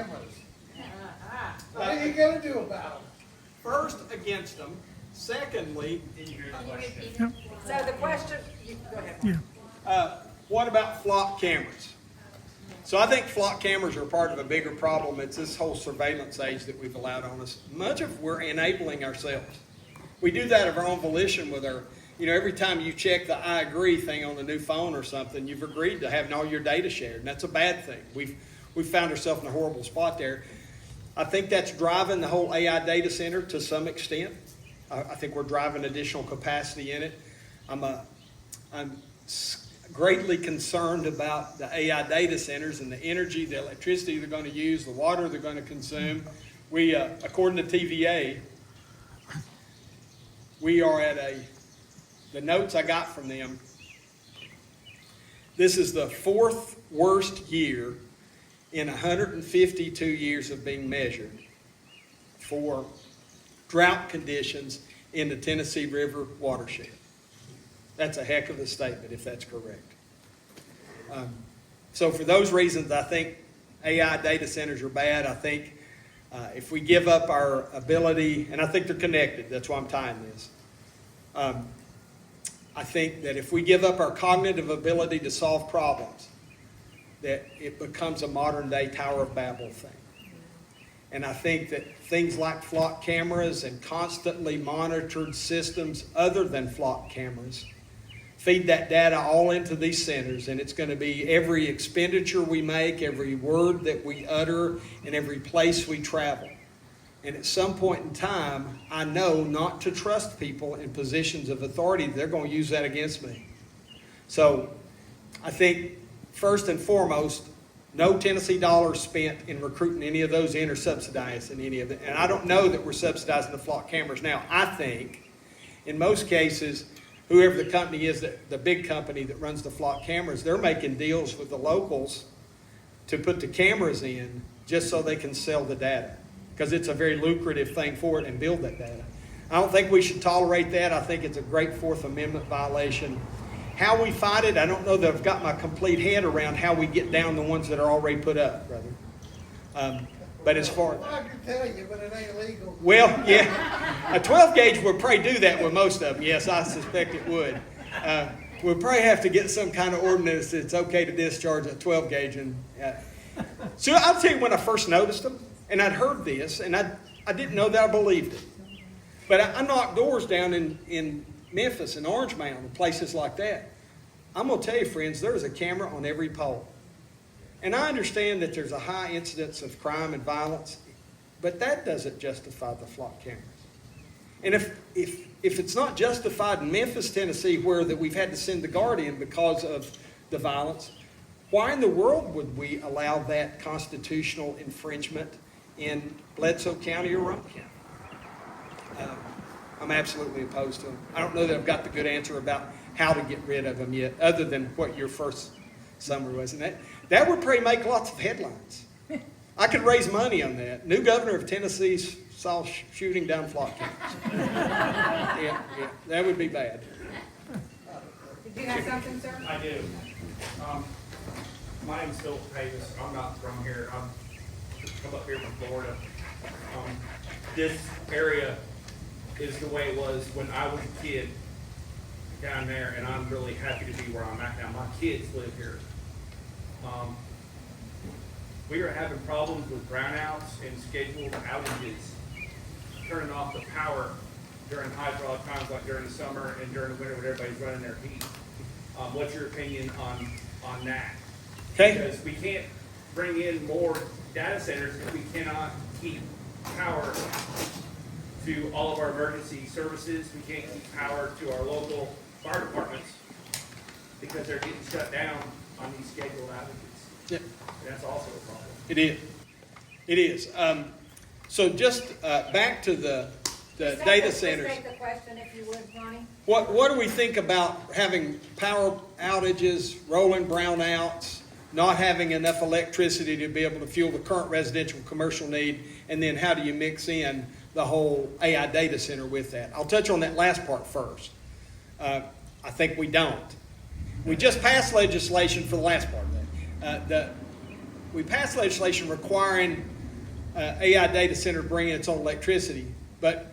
cameras. What are you going to do about them? First, against them. Secondly, So the question, go ahead. what about flock cameras? So I think flock cameras are part of a bigger problem. It's this whole surveillance age that we've allowed on us. Much of we're enabling ourselves. We do that of our own volition with our, every time you check the I agree thing on the new phone or something, you've agreed to having all your data shared, and that's a bad thing. We've found ourselves in a horrible spot there. I think that's driving the whole AI data center to some extent. I think we're driving additional capacity in it. I'm greatly concerned about the AI data centers and the energy, the electricity they're going to use, the water they're going to consume. We, according to TVA, we are at the notes I got from them, this is the fourth worst year in 152 years of being measured for drought conditions in the Tennessee River watershed. That's a heck of a statement if that's correct. So for those reasons, I think AI data centers are bad. I think if we give up our ability, and I think they're connected, that's why I'm tying this. I think that if we give up our cognitive ability to solve problems, that it becomes a modern day Tower of Babel thing. And I think that things like flock cameras and constantly monitored systems other than flock cameras feed that data all into these centers, and it's going to be every expenditure we make, every word that we utter, and every place we travel. And at some point in time, I know not to trust people in positions of authority. They're going to use that against me. So I think first and foremost, no Tennessee dollars spent in recruiting any of those in or subsidized in any of it. And I don't know that we're subsidizing the flock cameras now. I think in most cases, whoever the company is, the big company that runs the flock cameras, they're making deals with the locals to put the cameras in just so they can sell the data, because it's a very lucrative thing for it and build that data. I don't think we should tolerate that. I think it's a great Fourth Amendment violation. How we fight it, I don't know that I've got my complete head around how we get down the ones that are already put up, brother. But as far Well, I can tell you, but it ain't legal. well, yeah, a 12 gauge would probably do that with most of them. Yes, I suspect it would. We'll probably have to get some kind of ordinance that's okay to discharge a 12 gauge. And so I'll tell you when I first noticed them, and I'd heard this, and I didn't know that I believed it. But I knocked doors down in Memphis and Orange Mound and places like that. I'm going to tell you, friends, there's a camera on every pole. And I understand that there's a high incidence of crime and violence, but that doesn't justify the flock cameras. And if it's not justified in Memphis, Tennessee, where that we've had to send the Guardian because of the violence, why in the world would we allow that constitutional infringement in Bledsoe County or Rome County? I'm absolutely opposed to them. I don't know that I've got the good answer about how to get rid of them yet, other than what your first summary was. And that would probably make lots of headlines. I could raise money on that. New governor of Tennessee saw shooting down flock cameras. Yeah, that would be bad. Did you have something, sir? I do. My name's Phil Pavis. I'm not from here. I'm come up here from Florida. This area is the way it was when I was a kid down there, and I'm really happy to be where I'm at now. My kids live here. We are having problems with brownouts and scheduled outages, turning off the power during hydraulic times like during the summer and during the winter when everybody's running their heat. What's your opinion on that? Okay. Because we can't bring in more data centers if we cannot keep power to all of our emergency services. We can't keep power to our local fire departments because they're getting shut down on these scheduled outages. Yep. And that's also a problem. It is. It is. So just back to the data centers. Just take the question, if you would, Ronnie. What do we think about having power outages, rolling brownouts, not having enough electricity to be able to fuel the current residential and commercial need, and then how do you mix in the whole AI data center with that? I'll touch on that last part first. I think we don't. We just passed legislation for the last part of that. we passed legislation requiring AI data center to bring in its own electricity, but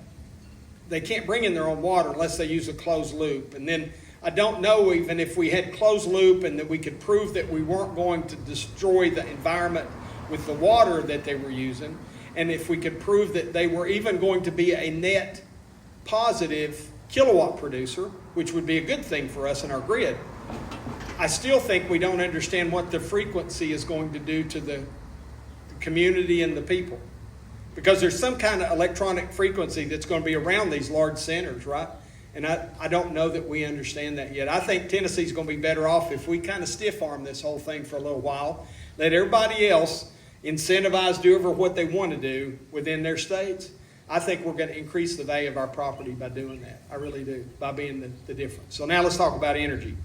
they can't bring in their own water unless they use a closed loop. And then I don't know even if we had closed loop and that we could prove that we weren't going to destroy the environment with the water that they were using, and if we could prove that they were even going to be a net positive kilowatt producer, which would be a good thing for us in our grid. I still think we don't understand what the frequency is going to do to the community and the people. Because there's some kind of electronic frequency that's going to be around these large centers, right? And I don't know that we understand that yet. I think Tennessee's going to be better off if we kind of stiff-arm this whole thing for a little while. Let everybody else incentivize do over what they want to do within their states. I think we're going to increase the value of our property by doing that. I really do, by being the difference. So now let's talk about energy.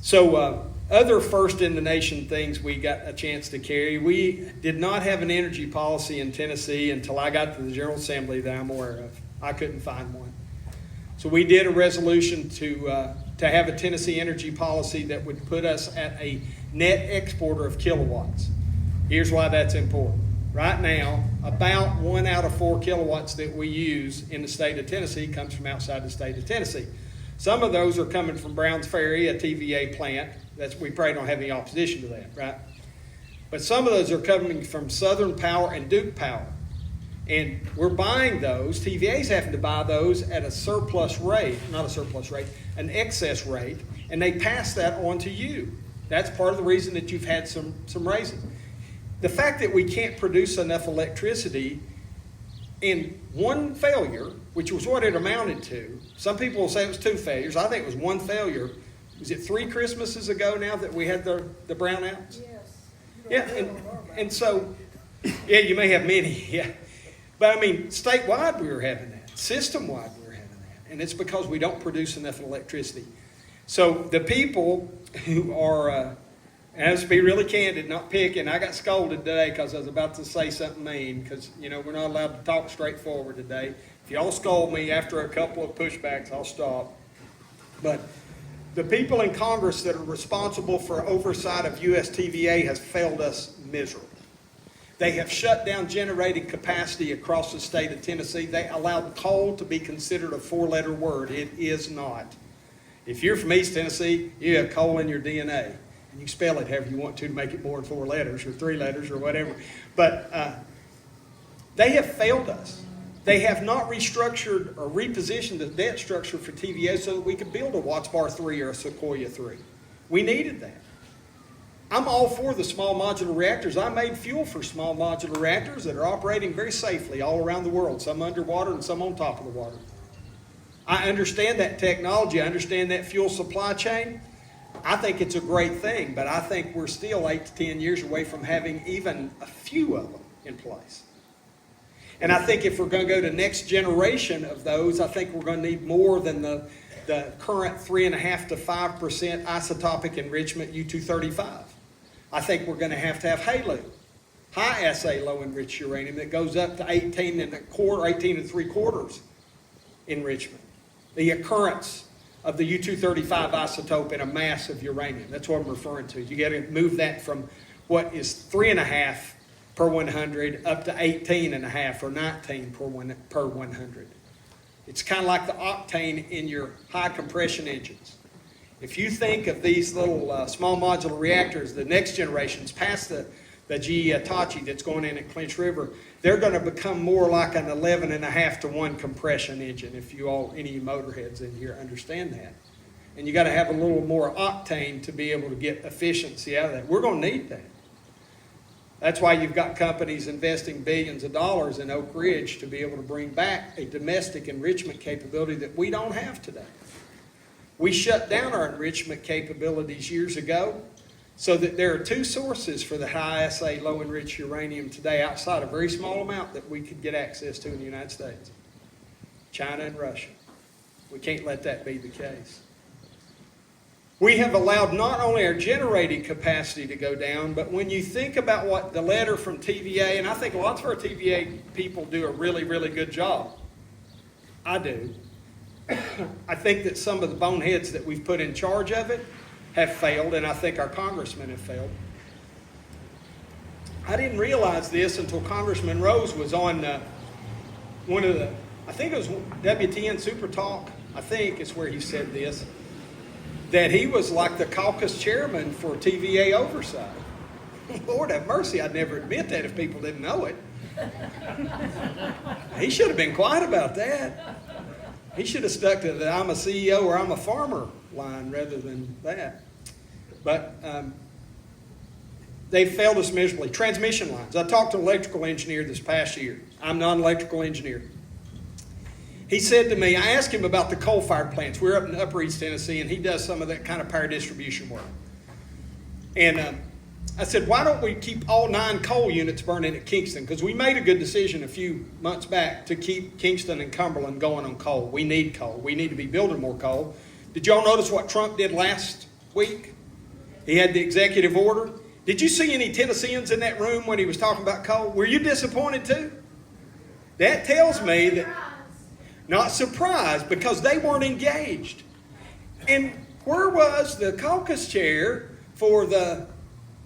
So other first in the nation things we got a chance to carry. We did not have an energy policy in Tennessee until I got to the General Assembly that I'm aware of. I couldn't find one. So we did a resolution to have a Tennessee energy policy that would put us at a net exporter of kilowatts. Here's why that's important. Right now, about 1 out of 4 kilowatts that we use in the state of Tennessee comes from outside the state of Tennessee. Some of those are coming from Browns Ferry, a TVA plant. We probably don't have any opposition to that, right? But some of those are coming from Southern Power and Duke Power. And we're buying those. TVA's having to buy those at a surplus rate, not a surplus rate, an excess rate, and they pass that on to you. That's part of the reason that you've had some raises. The fact that we can't produce enough electricity in one failure, which was what it amounted to. Some people will say it was 2 failures. I think it was 1 failure. Was it 3 Christmases ago now that we had the brownouts? Yes. Yeah, and so, yeah, you may have many, yeah. But I mean, statewide we were having that. System-wide we were having that. And it's because we don't produce enough electricity. So the people who are, and let's be really candid, not picking. I got scolded today because I was about to say something mean because, you know, we're not allowed to talk straightforward today. If y'all scold me after a couple of pushbacks, I'll stop. But the people in Congress that are responsible for oversight of US TVA has failed us miserably. They have shut down generating capacity across the state of Tennessee. They allowed coal to be considered a 4-letter word. It is not. If you're from East Tennessee, you have coal in your DNA. And you spell it however you want to make it more than 4 letters or 3 letters or whatever. But they have failed us. They have not restructured or repositioned the debt structure for TVA so that we could build a Watts Bar 3 or a Sequoia 3. We needed that. I'm all for the small modular reactors. I made fuel for small modular reactors that are operating very safely all around the world, some underwater and some on top of the water. I understand that technology. I understand that fuel supply chain. I think it's a great thing, but I think we're still 8 to 10 years away from having even a few of them in place. And I think if we're going to go to next generation of those, I think we're going to need more than the current 3.5 to 5% isotopic enrichment U-235. I think we're going to have HALEU, high assay low enriched uranium, that goes up to 18 3/4 enrichment. The occurrence of the U-235 isotope in a mass of uranium. That's what I'm referring to. You got to move that from what is 3.5 per 100 up to 18.5 or 19 per 100. It's kind of like the octane in your high compression engines. If you think of these little small modular reactors, the next generations past the GE Hitachi that's going in at Clinch River, they're going to become more like an 11.5 to 1 compression engine, if you all, any of you motorheads in here understand that. And you got to have a little more octane to be able to get efficiency out of that. We're going to need that. That's why you've got companies investing billions of dollars in Oak Ridge to be able to bring back a domestic enrichment capability that we don't have today. We shut down our enrichment capabilities years ago so that there are 2 sources for the high assay low enriched uranium today outside a very small amount that we could get access to in the United States. China and Russia. We can't let that be the case. We have allowed not only our generating capacity to go down, but when you think about what the letter from TVA, and I think lots of our TVA people do a really, really good job. I do. I think that some of the boneheads that we've put in charge of it have failed, and I think our congressmen have failed. I didn't realize this until Congressman Rose was on one of the, I think it was WTN Super Talk, I think is where he said this, that he was like the caucus chairman for TVA oversight. Lord have mercy, I'd never admit that if people didn't know it. He should have been quiet about that. He should have stuck to the I'm a CEO or I'm a farmer line rather than that. But they failed us miserably. Transmission lines. I talked to an electrical engineer this past year. I'm not an electrical engineer. He said to me, I asked him about the coal-fired plants. We're up in Upper East Tennessee, and he does some of that kind of power distribution work. And I said, why don't we keep all 9 coal units burning at Kingston? Because we made a good decision a few months back to keep Kingston and Cumberland going on coal. We need coal. We need to be building more coal. Did y'all notice what Trump did last week? He had the executive order. Did you see any Tennesseans in that room when he was talking about coal? Were you disappointed too? That tells me that, not surprised, because they weren't engaged. And where was the caucus chair for the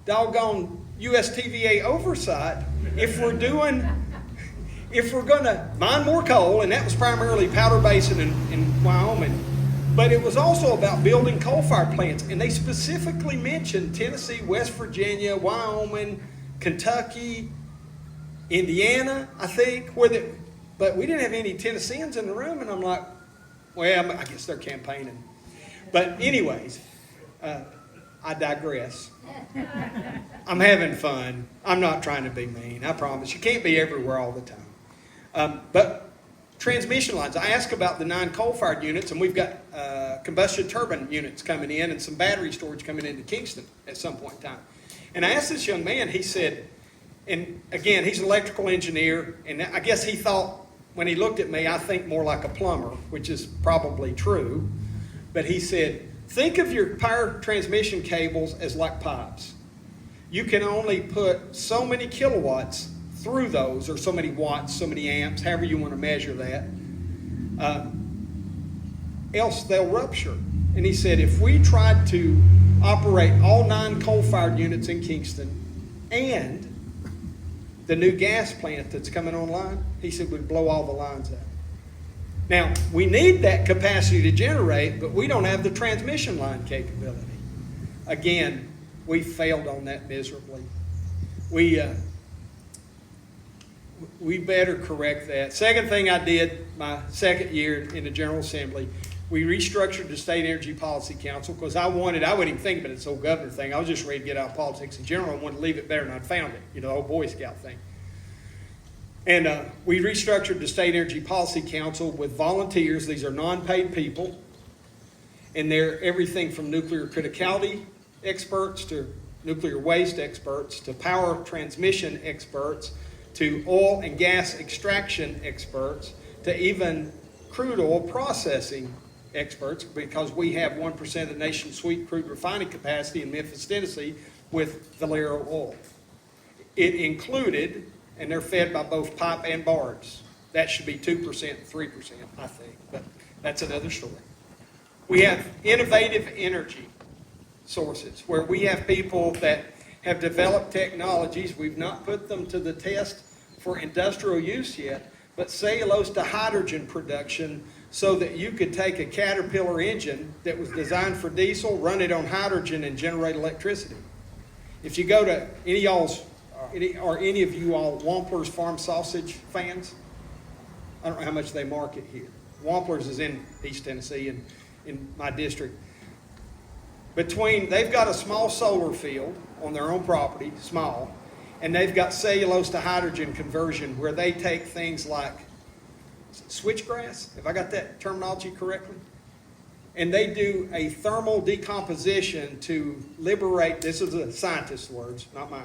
doggone USTVA oversight if we're going to mine more coal, and that was primarily Powder Basin in Wyoming, but it was also about building coal-fired plants, and they specifically mentioned Tennessee, West Virginia, Wyoming, Kentucky, Indiana, I think, but we didn't have any Tennesseans in the room, and I'm like, well, I guess they're campaigning. But anyways, I digress. I'm having fun. I'm not trying to be mean, I promise. You can't be everywhere all the time. But transmission lines, I asked about the 9 coal-fired units, and we've got combustion turbine units coming in and some battery storage coming into Kingston at some point in time. And I asked this young man, he said, and again, he's an electrical engineer, and I guess he thought, when he looked at me, I think more like a plumber, which is probably true. But he said, think of your power transmission cables as like pipes. You can only put so many kilowatts through those, or so many watts, so many amps, however you want to measure that, else they'll rupture. And he said, if we tried to operate all 9 coal-fired units in Kingston and the new gas plant that's coming online, he said we'd blow all the lines out. Now, we need that capacity to generate, but we don't have the transmission line capability. Again, we failed on that miserably. We better correct that. Second thing I did my second year in the General Assembly, we restructured the State Energy Policy Council because I wouldn't even think about it, this old governor thing. I was just ready to get out of politics in general. I wanted to leave it better than I'd found it, the old Boy Scout thing. And we restructured the State Energy Policy Council with volunteers. These are non-paid people. And they're everything from nuclear criticality experts to nuclear waste experts to power transmission experts to oil and gas extraction experts to even crude oil processing experts, because we have 1% of the nation's sweet crude refining capacity in Memphis, Tennessee with Valero oil. It included, and they're fed by both pipe and barge. That should be 2%, 3%, I think, but that's another story. We have innovative energy sources where we have people that have developed technologies. We've not put them to the test for industrial use yet, but cellulose to hydrogen production so that you could take a Caterpillar engine that was designed for diesel, run it on hydrogen, and generate electricity. If you go to any of you all Wampler's Farm Sausage fans? I don't know how much they market here. Wampler's is in East Tennessee and in my district. They've got a small solar field on their own property, small, and they've got cellulose to hydrogen conversion where they take things like switchgrass, if I got that terminology correctly, and they do a thermal decomposition to liberate, this is a scientist's words, not mine.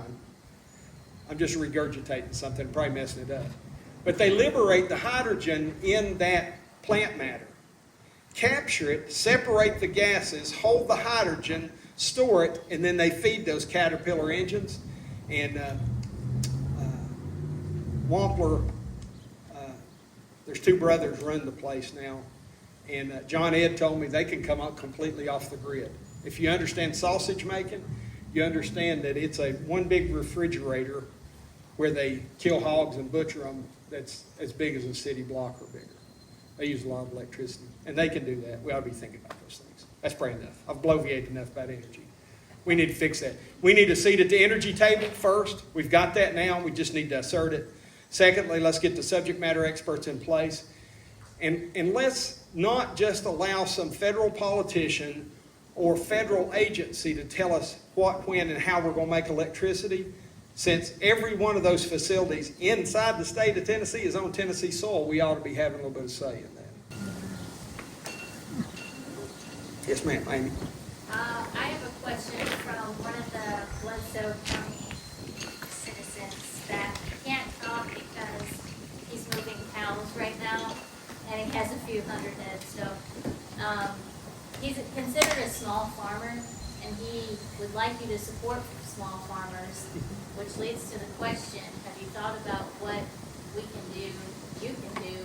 I'm just regurgitating something, probably messing it up. But they liberate the hydrogen in that plant matter, capture it, separate the gases, hold the hydrogen, store it, and then they feed those Caterpillar engines. And Wampler, there's 2 brothers run the place now. And John Ed told me they can come out completely off the grid. If you understand sausage making, you understand that it's one big refrigerator where they kill hogs and butcher them that's as big as a city block or bigger. They use a lot of electricity, and they can do that. We ought to be thinking about those things. That's probably enough. I've bloviated enough about energy. We need to fix that. We need a seat at the energy table first. We've got that now. We just need to assert it. Secondly, let's get the subject matter experts in place. And let's not just allow some federal politician or federal agency to tell us what, when, and how we're going to make electricity, since every one of those facilities inside the state of Tennessee is on Tennessee soil. We ought to be having a little bit of say in that. Yes, ma'am, Amy. I have a question from one of the Bledsoe County citizens that can't talk because he's moving cows right now, and he has a few hundred head, so he's considered a small farmer, and he would like you to support small farmers, which leads to the question, have you thought about what we can do, you can do,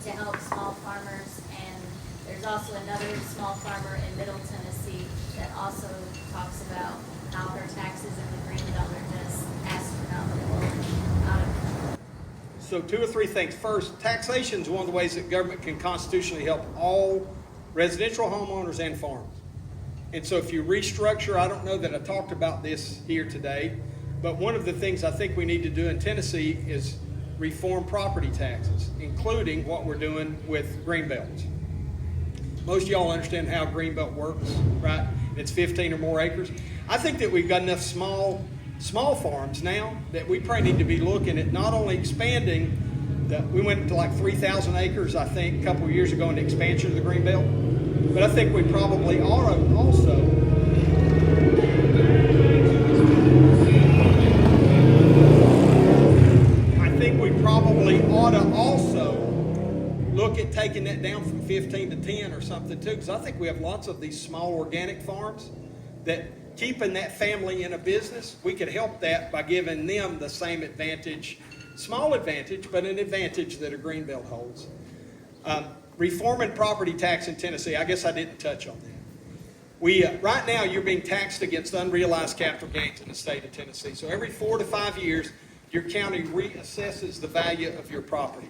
to help small farmers? And there's also another small farmer in Middle Tennessee that also talks about how her taxes in the Greenbelt are just astronomical. So 2 or 3 things. First, taxation is one of the ways that government can constitutionally help all residential homeowners and farmers. And so if you restructure, I don't know that I talked about this here today, but one of the things I think we need to do in Tennessee is reform property taxes, including what we're doing with greenbelts. Most of y'all understand how greenbelt works, right? It's 15 or more acres. I think that we've got enough small farms now that we probably need to be looking at not only expanding. We went to like 3,000 acres, I think, a couple of years ago in the expansion of the greenbelt. But I think we probably ought to also look at taking that down from 15 to 10 or something too, because I think we have lots of these small organic farms that keeping that family in a business, we could help that by giving them the same advantage, small advantage, but an advantage that a greenbelt holds. Reforming property tax in Tennessee, I guess I didn't touch on that. Right now, you're being taxed against unrealized capital gains in the state of Tennessee. So every 4 to 5 years, your county reassesses the value of your property.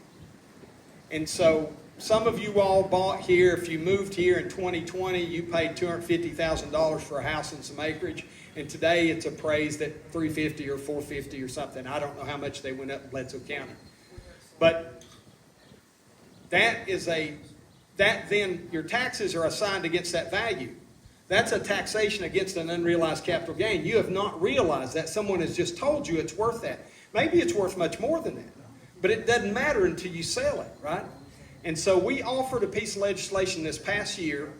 And so some of you all bought here. If you moved here in 2020, you paid $250,000 for a house and some acreage. And today it's appraised at $350,000 or $450,000 or something. I don't know how much they went up in Bledsoe County. But then your taxes are assigned against that value. That's a taxation against an unrealized capital gain. You have not realized that. Someone has just told you it's worth that. Maybe it's worth much more than that. But it doesn't matter until you sell it, right? And so we offered a piece of legislation this past year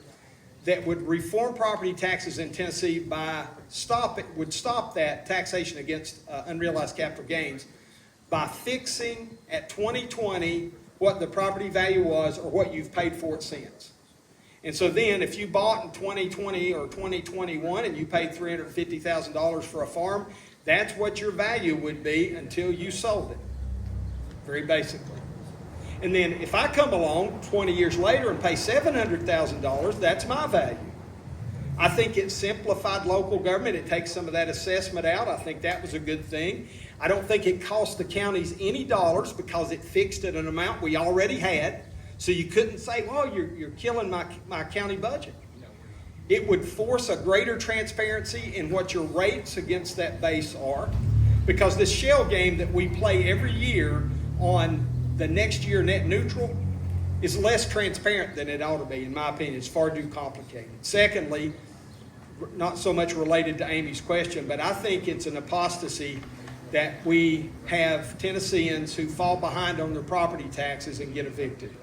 that would reform property taxes in Tennessee would stop that taxation against unrealized capital gains by fixing at 2020 what the property value was or what you've paid for it since. And so then if you bought in 2020 or 2021 and you paid $350,000 for a farm, that's what your value would be until you sold it, very basically. And then if I come along 20 years later and pay $700,000, that's my value. I think it simplified local government. It takes some of that assessment out. I think that was a good thing. I don't think it cost the counties any dollars because it fixed at an amount we already had. So you couldn't say, well, you're killing my county budget. It would force a greater transparency in what your rates against that base are, because this shell game that we play every year on the next year net neutral is less transparent than it ought to be, in my opinion. It's far too complicated. Secondly, not so much related to Amy's question, but I think it's an apostasy that we have Tennesseans who fall behind on their property taxes and get evicted.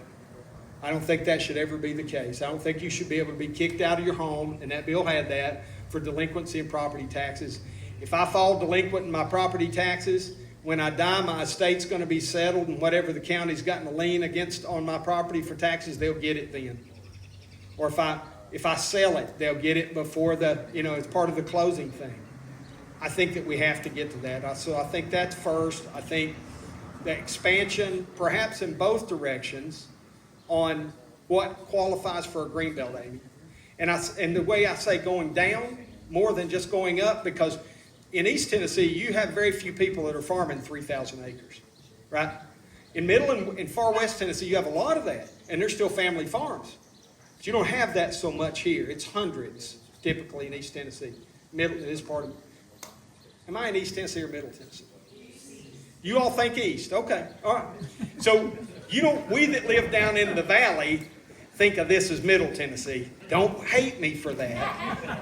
I don't think that should ever be the case. I don't think you should be able to be kicked out of your home, and that bill had that, for delinquency in property taxes. If I fall delinquent in my property taxes, when I die, my estate's going to be settled, and whatever the county's gotten a lien against on my property for taxes, they'll get it then. Or if I sell it, they'll get it before it's part of the closing thing. I think that we have to get to that. So I think that's first. I think the expansion, perhaps in both directions, on what qualifies for a greenbelt, Amy. And the way I say going down more than just going up, because in East Tennessee, you have very few people that are farming 3,000 acres, right? In Middle and Far West Tennessee, you have a lot of that, and they're still family farms. But you don't have that so much here. It's hundreds, typically, in East Tennessee. Middle, in this part of, am I in East Tennessee or Middle Tennessee? You all think East, okay, all right. So, we that live down in the valley think of this as Middle Tennessee. Don't hate me for that.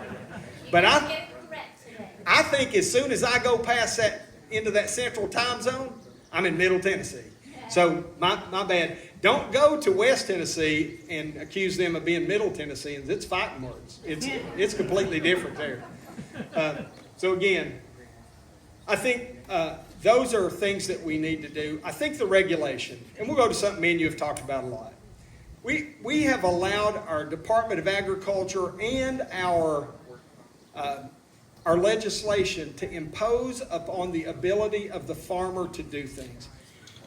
But I think as soon as I go past that, into that central time zone, I'm in Middle Tennessee. So, my bad. Don't go to West Tennessee and accuse them of being Middle Tennesseans. It's fighting words. It's completely different there. So again, I think those are things that we need to do. I think the regulation, and we'll go to something me and you have talked about a lot. We have allowed our Department of Agriculture and our legislation to impose upon the ability of the farmer to do things.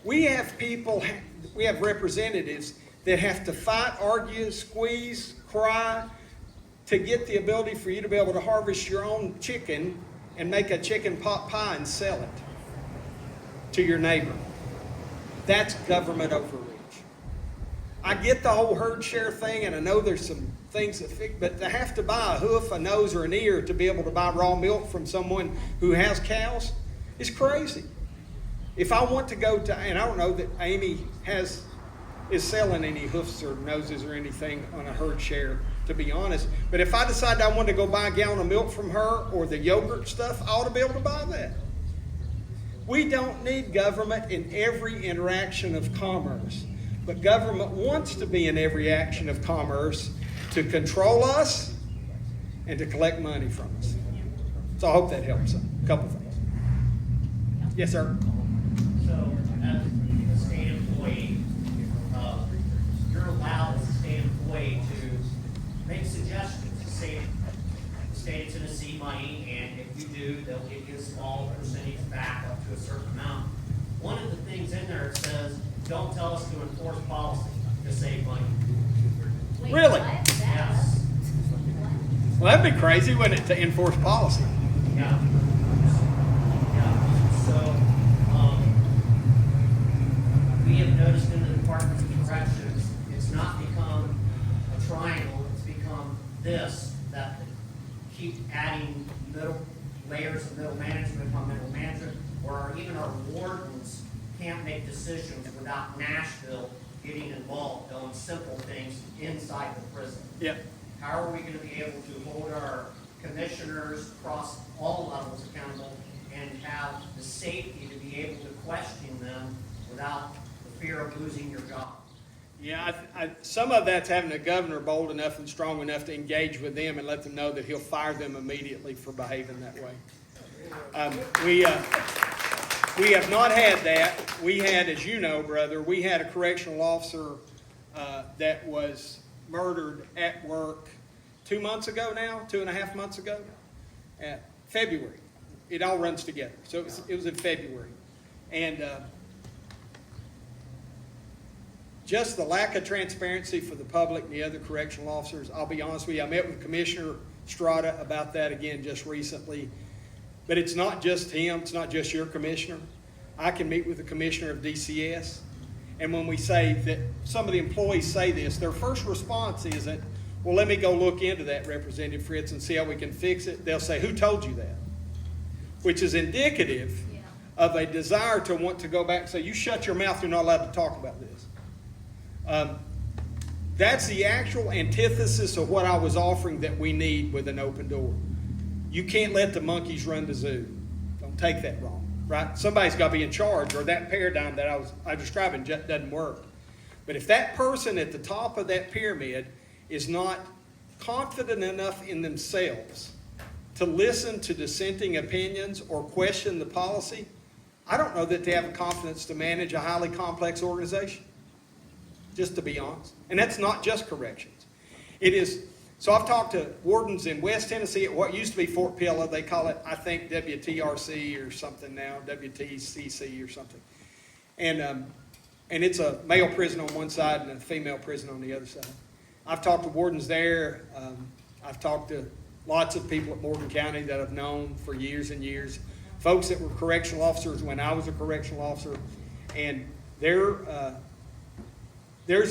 We have representatives that have to fight, argue, squeeze, cry to get the ability for you to be able to harvest your own chicken and make a chicken pot pie and sell it to your neighbor. That's government overreach. I get the whole herd share thing, and I know there's some things that fit, but to have to buy a hoof, a nose, or an ear to be able to buy raw milk from someone who has cows is crazy. If I want to go to, and I don't know that Amy is selling any hoofs or noses or anything on a herd share, to be honest. But if I decide I want to go buy a gallon of milk from her or the yogurt stuff, I ought to be able to buy that. We don't need government in every interaction of commerce. But government wants to be in every action of commerce to control us and to collect money from us. So I hope that helps. A couple things. Yes, sir. So, as a state employee, you're allowed as a state employee to make suggestions to save the state of Tennessee money, and if you do, they'll give you a small percentage back up to a certain amount. One of the things in there says, don't tell us to enforce policy to save money. Wait, Really? what? Yes. Well, that'd be crazy, wouldn't it, to enforce policy? Yeah. Yeah. So, we have noticed in the Department of Corrections, it's not become a triangle, it's become this, that keep adding middle layers of middle management upon middle management, or even our wardens can't make decisions without Nashville getting involved on simple things inside the prison. Yeah. How are we going to be able to hold our commissioners across all levels accountable and have the safety to be able to question them without the fear of losing your job? Yeah, some of that's having a governor bold enough and strong enough to engage with them and let them know that he'll fire them immediately for behaving that way. We have not had that. We had, as you know, brother, we had a correctional officer that was murdered at work 2 months ago now, 2.5 months ago, February. It all runs together. So it was in February. And just the lack of transparency for the public and the other correctional officers, I'll be honest with you, I met with Commissioner Strada about that again just recently. But it's not just him, it's not just your commissioner. I can meet with the commissioner of DCS, and when we say that some of the employees say this, their first response isn't, well, let me go look into that, Representative Fritts, and see how we can fix it. They'll say, who told you that? Which is indicative of a desire to want to go back and say, you shut your mouth, you're not allowed to talk about this. That's the actual antithesis of what I was offering that we need with an open door. You can't let the monkeys run the zoo. Don't take that wrong, right? Somebody's got to be in charge, or that paradigm that I was describing just doesn't work. But if that person at the top of that pyramid is not confident enough in themselves to listen to dissenting opinions or question the policy, I don't know that they have the confidence to manage a highly complex organization, just to be honest. And that's not just corrections. It is. So I've talked to wardens in West Tennessee at what used to be Fort Pillow. They call it, I think, WTRC or something now, WTCC or something. And it's a male prison on one side and a female prison on the other side. I've talked to wardens there. I've talked to lots of people at Morgan County that I've known for years and years, folks that were correctional officers when I was a correctional officer, and there's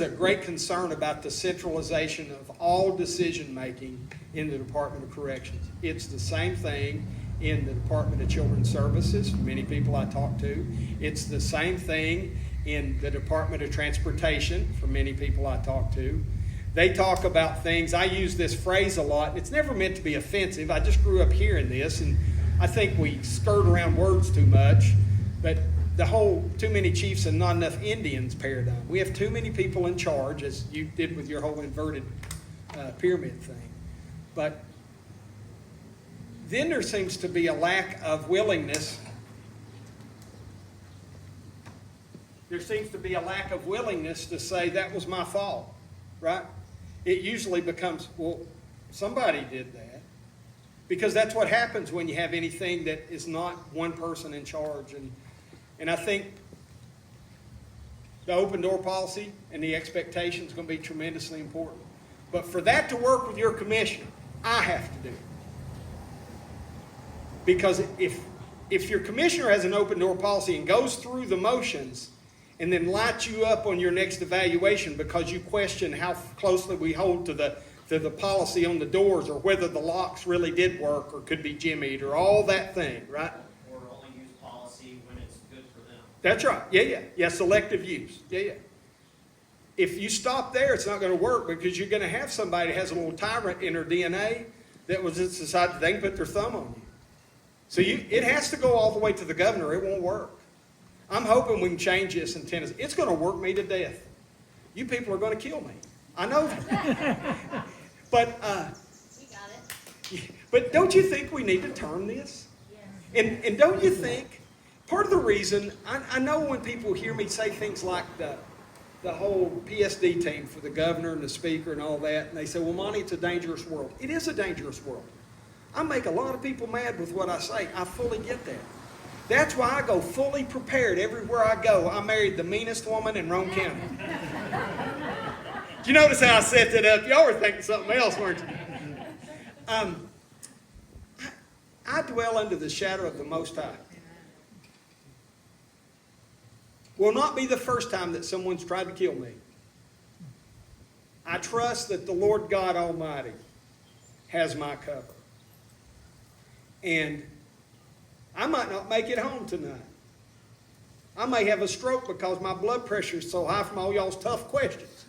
a great concern about the centralization of all decision-making in the Department of Corrections. It's the same thing in the Department of Children's Services, many people I talk to. It's the same thing in the Department of Transportation, for many people I talk to. They talk about things, I use this phrase a lot, and it's never meant to be offensive. I just grew up hearing this, and I think we skirt around words too much, but the whole too many chiefs and not enough Indians paradigm. We have too many people in charge, as you did with your whole inverted pyramid thing. But then there seems to be a lack of willingness. There seems to be a lack of willingness to say that was my fault, right? It usually becomes, well, somebody did that. Because that's what happens when you have anything that is not one person in charge. And I think the open door policy and the expectation is going to be tremendously important. But for that to work with your commission, I have to do it. Because if your commissioner has an open door policy and goes through the motions and then lights you up on your next evaluation because you question how closely we hold to the policy on the doors, or whether the locks really did work or could be jimmied, or all that thing, right? Or only use policy when it's good for them. That's right. Yeah, selective use. Yeah. If you stop there, it's not going to work, because you're going to have somebody that has a little tyrant in their DNA that was just decided they can put their thumb on you. So it has to go all the way to the governor. It won't work. I'm hoping we can change this in Tennessee. It's going to work me to death. You people are going to kill me. I know that. But You got it. but don't you think we need to turn this? Yes. And don't you think part of the reason, I know when people hear me say things like the whole PSD team for the governor and the speaker and all that, and they say, well, Monty, it's a dangerous world. It is a dangerous world. I make a lot of people mad with what I say. I fully get that. That's why I go fully prepared everywhere I go. I married the meanest woman in Rome County. Do you notice how I set that up? Y'all were thinking something else, weren't you? I dwell under the shadow of the Most High. Will not be the first time that someone's tried to kill me. I trust that the Lord God Almighty has my cover. And I might not make it home tonight. I may have a stroke because my blood pressure is so high from all y'all's tough questions.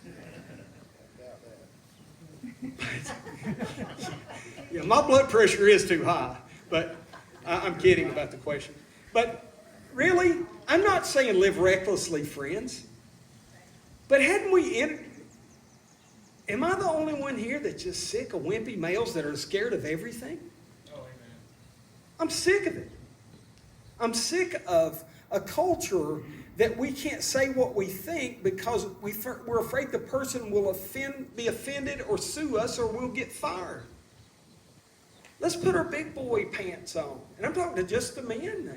Yeah, my blood pressure is too high, but I'm kidding about the question. But really, I'm not saying live recklessly, friends. But hadn't we am I the only one here that's just sick of wimpy males that are scared of everything? Oh, amen. I'm sick of it. I'm sick of a culture that we can't say what we think because we're afraid the person will be offended or sue us, or we'll get fired. Let's put our big boy pants on. And I'm talking to just the men now.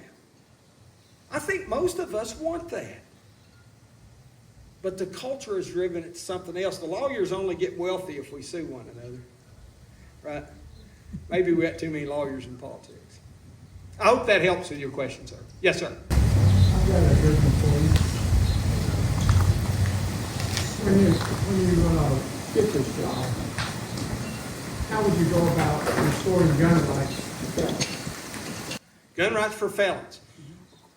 I think most of us want that. But the culture has driven it to something else. The lawyers only get wealthy if we sue one another. Right? Maybe we got too many lawyers in politics. I hope that helps with your question, sir. Yes, sir. I've got a good one for you. When you get this job, how would you go about restoring gun rights to felons? Gun rights for felons.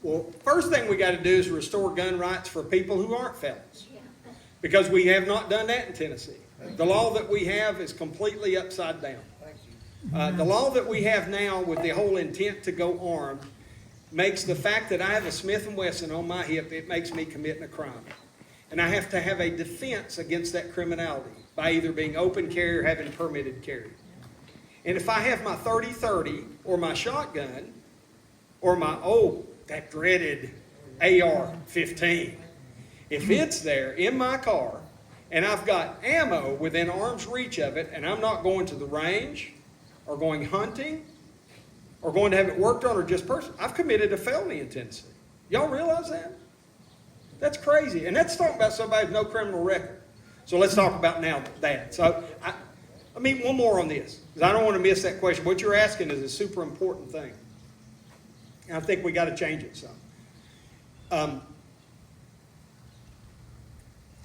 Well, first thing we got to do is restore gun rights for people who aren't felons. Because we have not done that in Tennessee. The law that we have is completely upside down. The law that we have now with the whole intent to go armed makes the fact that I have a Smith & Wesson on my hip, it makes me committing a crime. And I have to have a defense against that criminality by either being open carry or having permitted carry. And if I have my 30-30 or my shotgun or my, that dreaded AR-15, if it's there in my car and I've got ammo within arm's reach of it and I'm not going to the range or going hunting or going to have it worked on or just person, I've committed a felony in Tennessee. Y'all realize that? That's crazy. And that's talking about somebody with no criminal record. So let's talk about now that. So I mean, one more on this, because I don't want to miss that question. What you're asking is a super important thing. And I think we got to change it some.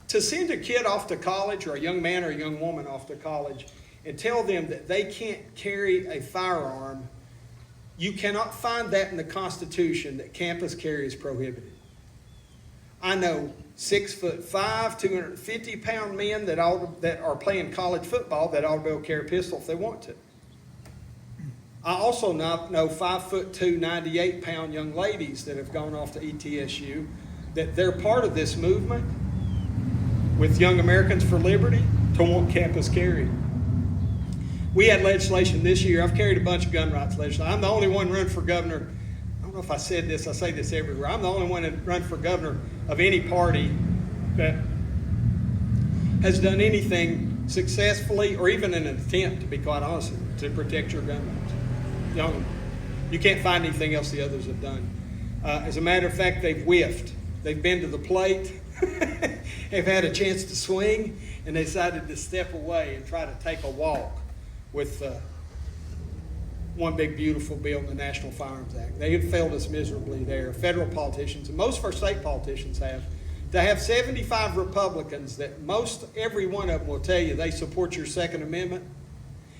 To send a kid off to college, or a young man or a young woman off to college, and tell them that they can't carry a firearm, you cannot find that in the Constitution, that campus carry is prohibited. I know 6'5", 250-pound men that are playing college football that ought to be able to carry a pistol if they want to. I also know 5'2", 98-pound young ladies that have gone off to ETSU, that they're part of this movement with Young Americans for Liberty to want campus carry. We had legislation this year. I've carried a bunch of gun rights legislation. I'm the only one run for governor. I don't know if I said this. I say this everywhere. I'm the only one that run for governor of any party that has done anything successfully, or even an attempt, to be quite honest, to protect your gun rights. You can't find anything else the others have done. As a matter of fact, they've whiffed. They've been to the plate. They've had a chance to swing, and they decided to step away and try to take a walk with one big beautiful bill in the National Firearms Act. They have failed us miserably there. Federal politicians, and most of our state politicians have, to have 75 Republicans that every one of them will tell you they support your Second Amendment.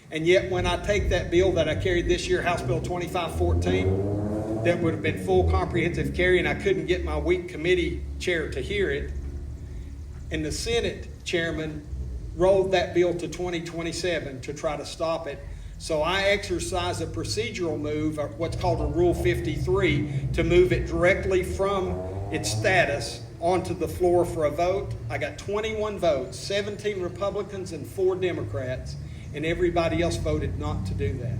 And yet when I take that bill that I carried this year, House Bill 2514, that would have been full comprehensive carry, and I couldn't get my weak committee chair to hear it, and the Senate chairman rolled that bill to 2027 to try to stop it. So I exercise a procedural move, or what's called a Rule 53, to move it directly from its status onto the floor for a vote. I got 21 votes, 17 Republicans and 4 Democrats, and everybody else voted not to do that.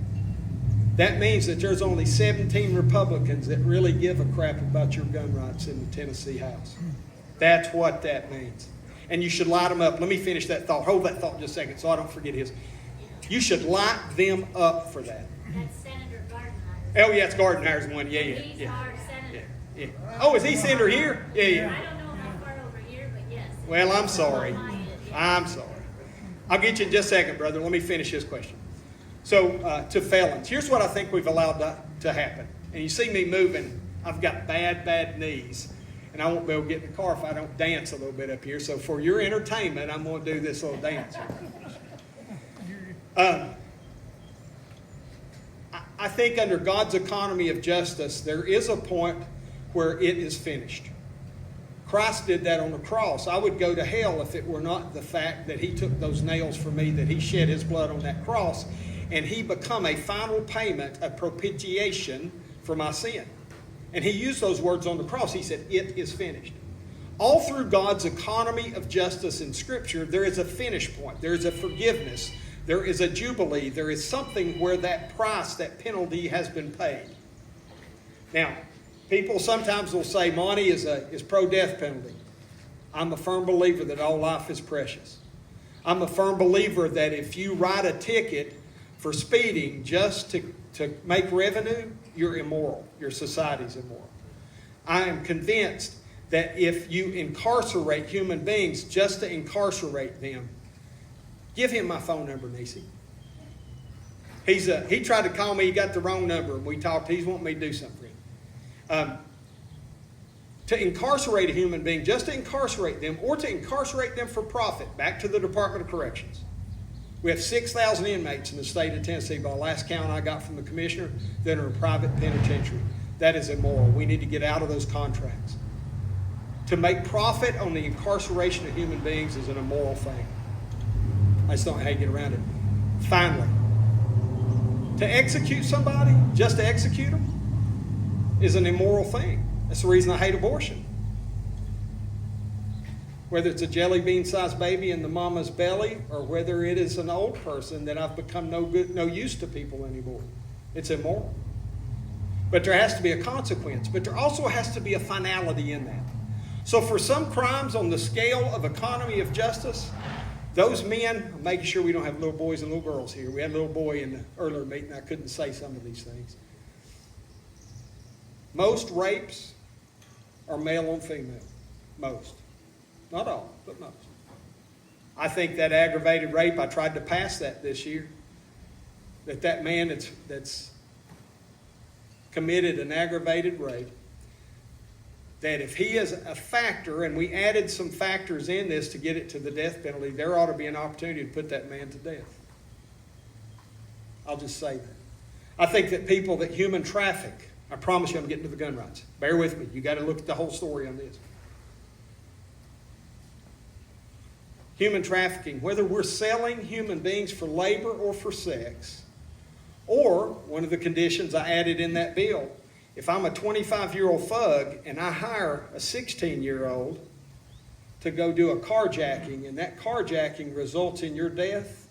That means that there's only 17 Republicans that really give a crap about your gun rights in the Tennessee House. That's what that means. And you should light them up. Let me finish that thought. Hold that thought just a second so I don't forget his. You should light them up for that. That's Senator Gardenhire. Oh, yeah, it's Gardenhire's one. Yeah. He's our senator. Yeah. Oh, is he senator here? Yeah. I don't know how far over here, but yes. Well, I'm sorry. I'm sorry. I'll get you in just a second, brother. Let me finish this question. So, to felons, here's what I think we've allowed to happen. And you see me moving. I've got bad knees. And I won't be able to get in the car if I don't dance a little bit up here. So for your entertainment, I'm going to do this little dance. I think under God's economy of justice, there is a point where it is finished. Christ did that on the cross. I would go to hell if it were not the fact that he took those nails for me, that he shed his blood on that cross, and he become a final payment, a propitiation for my sin. And he used those words on the cross. He said, "It is finished." All through God's economy of justice in Scripture, there is a finish point. There is a forgiveness. There is a jubilee. There is something where that price, that penalty has been paid. Now, people sometimes will say Monty is pro-death penalty. I'm a firm believer that all life is precious. I'm a firm believer that if you write a ticket for speeding just to make revenue, you're immoral. Your society's immoral. I am convinced that if you incarcerate human beings just to incarcerate them, give him my phone number, Nisi. He tried to call me. He got the wrong number. We talked. He's wanting me to do something for him. To incarcerate a human being, just to incarcerate them, or to incarcerate them for profit, back to the Department of Corrections. We have 6,000 inmates in the state of Tennessee, by the last count I got from the commissioner, that are in private penitentiary. That is immoral. We need to get out of those contracts. To make profit on the incarceration of human beings is an immoral thing. I just don't know how you get around it. Finally, to execute somebody, just to execute them, is an immoral thing. That's the reason I hate abortion. Whether it's a jelly bean-sized baby in the mama's belly, or whether it is an old person that I've become no use to people anymore. It's immoral. But there has to be a consequence. But there also has to be a finality in that. So for some crimes on the scale of economy of justice, those men, I'm making sure we don't have little boys and little girls here. We had a little boy in the earlier meeting. I couldn't say some of these things. Most rapes are male on female. Most. Not all, but most. I think that aggravated rape, I tried to pass that this year, that man that's committed an aggravated rape, that if he is a factor, and we added some factors in this to get it to the death penalty, there ought to be an opportunity to put that man to death. I'll just say that. I think that people that human traffic, I promise you I'm getting to the gun rights. Bear with me. You got to look at the whole story on this. Human trafficking, whether we're selling human beings for labor or for sex, or one of the conditions I added in that bill, if I'm a 25-year-old thug and I hire a 16-year-old to go do a carjacking, and that carjacking results in your death,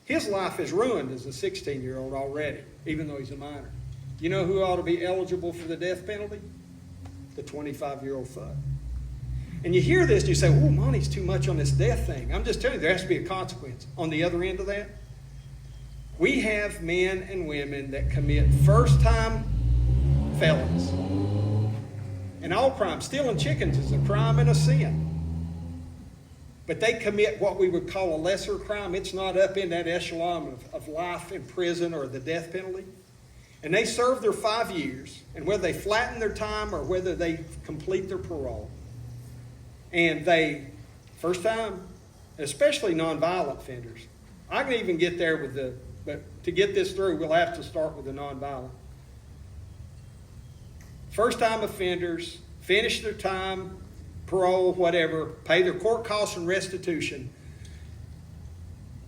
his life is ruined as a 16-year-old already, even though he's a minor. You know who ought to be eligible for the death penalty? The 25-year-old thug. And you hear this and you say, oh, Monty's too much on this death thing. I'm just telling you, there has to be a consequence. On the other end of that, we have men and women that commit first-time felons. And all crime, stealing chickens is a crime and a sin. But they commit what we would call a lesser crime. It's not up in that echelon of life in prison or the death penalty. And they serve their 5 years, and whether they flatten their time or whether they complete their parole, and they, first time, especially nonviolent offenders. I can even get there with but to get this through, we'll have to start with the nonviolent. First time offenders, finish their time, parole, whatever, pay their court costs and restitution.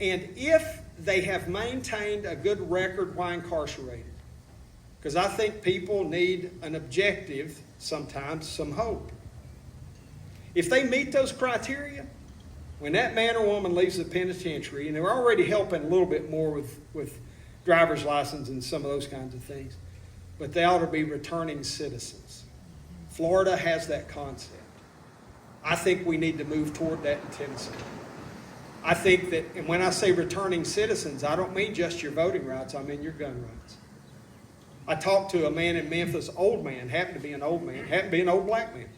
And if they have maintained a good record while incarcerated, because I think people need an objective, sometimes some hope. If they meet those criteria, when that man or woman leaves the penitentiary, and they're already helping a little bit more with driver's license and some of those kinds of things, but they ought to be returning citizens. Florida has that concept. I think we need to move toward that in Tennessee. I think that, and when I say returning citizens, I don't mean just your voting rights, I mean your gun rights. I talked to a man in Memphis, old man, happened to be an old man, happened to be an old black man.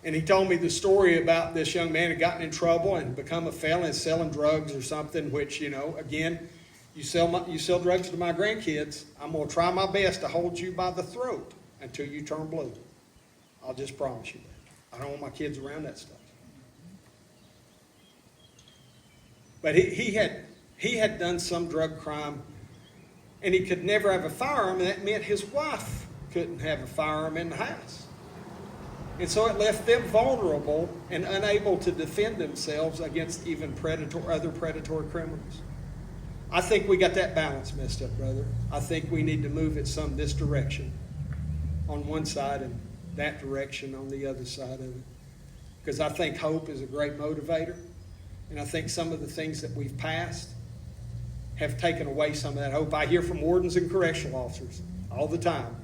And he told me the story about this young man who had gotten in trouble and become a felon selling drugs or something, which, again, you sell drugs to my grandkids, I'm going to try my best to hold you by the throat until you turn blue. I'll just promise you that. I don't want my kids around that stuff. But he had done some drug crime, and he could never have a firearm, and that meant his wife couldn't have a firearm in the house. And so it left them vulnerable and unable to defend themselves against even other predatory criminals. I think we got that balance messed up, brother. I think we need to move it this direction on one side and that direction on the other side of it. Because I think hope is a great motivator. And I think some of the things that we've passed have taken away some of that hope. I hear from wardens and correctional officers all the time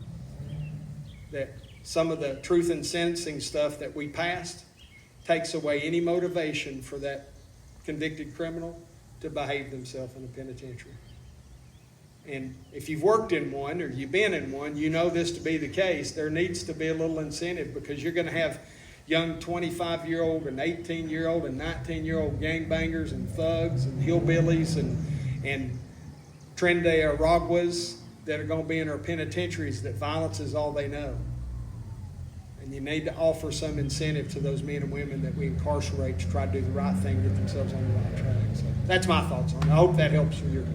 that some of the truth in sentencing stuff that we passed takes away any motivation for that convicted criminal to behave themselves in a penitentiary. And if you've worked in one or you've been in one, you know this to be the case. There needs to be a little incentive, because you're going to have young 25-year-old and 18-year-old and 19-year-old gangbangers and thugs and hillbillies and Trendy Araguas that are going to be in our penitentiaries that violence is all they know. And you need to offer some incentive to those men and women that we incarcerate to try to do the right thing, get themselves on the right track. So that's my thoughts on it. I hope that helps you.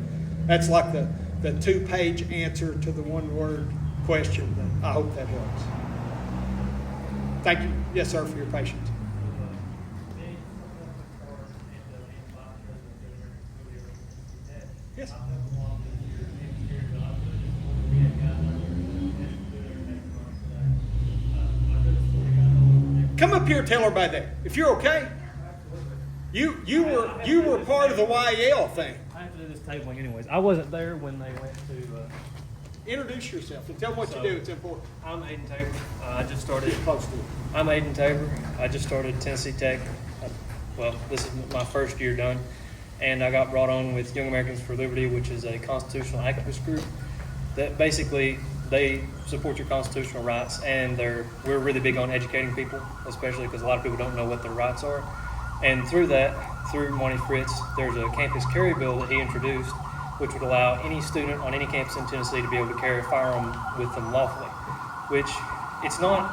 That's like the 2-page answer to the 1-word question. But I hope that helps. Thank you. Yes, sir, for your patience. Yes. Come up here and tell everybody that. If you're okay. You were part of the YEL thing. I have to do this tabling anyways. I wasn't there when they went to... Introduce yourself and tell them what you do. It's important. I'm Aiden Tabor. I just started... Get close to it. I'm Aiden Tabor. I just started Tennessee Tech. Well, this is my first year done. And I got brought on with Young Americans for Liberty, which is a constitutional activist group that basically they support your constitutional rights, and we're really big on educating people, especially because a lot of people don't know what their rights are. And through that, through Monty Fritts, there's a campus carry bill that he introduced, which would allow any student on any campus in Tennessee to be able to carry a firearm with them lawfully, which it's not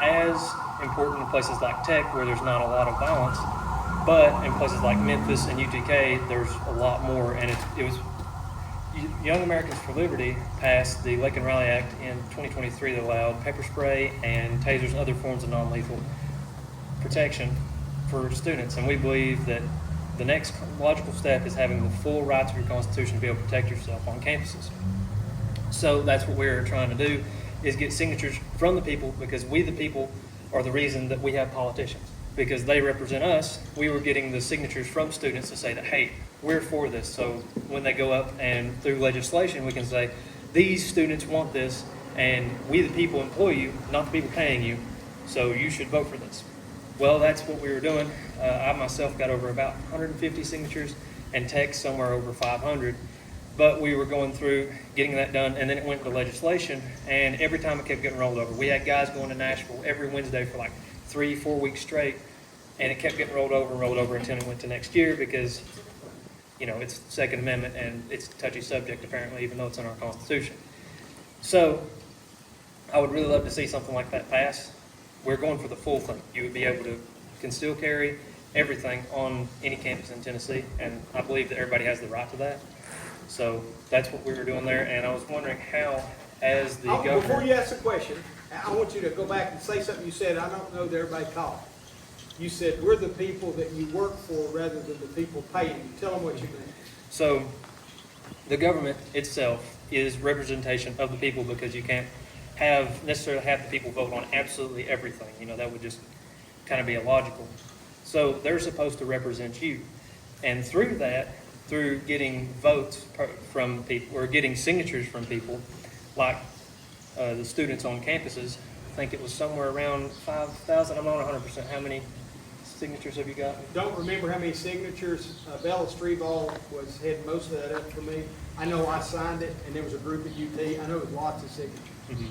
as important in places like Tech where there's not a lot of violence, but in places like Memphis and UTK, there's a lot more. And it was Young Americans for Liberty passed the Lake and Raleigh Act in 2023 that allowed pepper spray and tasers and other forms of non-lethal protection for students. And we believe that the next logical step is having the full rights of your Constitution to be able to protect yourself on campuses. So that's what we're trying to do, is get signatures from the people, because we the people are the reason that we have politicians. Because they represent us, we were getting the signatures from students to say that, hey, we're for this. So when they go up and through legislation, we can say, these students want this, and we the people employ you, not the people paying you, so you should vote for this. Well, that's what we were doing. I myself got over about 150 signatures, and Tech somewhere over 500. But we were going through getting that done, and then it went to legislation, and every time it kept getting rolled over. We had guys going to Nashville every Wednesday for like 3-4 weeks straight, and it kept getting rolled over until it went to next year, because, you know, it's the Second Amendment, and it's a touchy subject apparently, even though it's in our Constitution. So I would really love to see something like that pass. We're going for the full thing. You would be able to can still carry everything on any campus in Tennessee, and I believe that everybody has the right to that. So that's what we were doing there, and I was wondering how, as the governor... Before you ask the question, I want you to go back and say something you said I don't know that everybody caught. You said we're the people that you work for rather than the people paying you. Tell them what you mean. So the government itself is representation of the people, because you can't necessarily have the people vote on absolutely everything. You know, that would just kind of be illogical. So they're supposed to represent you. And through that, through getting votes from people, or getting signatures from people, like the students on campuses, I think it was somewhere around 5,000. I'm not 100%. How many signatures have you got? Don't remember how many signatures. Bella Streeball had most of that up for me. I know I signed it, and there was a group at UT. I know it was lots of signatures. Mm-hmm.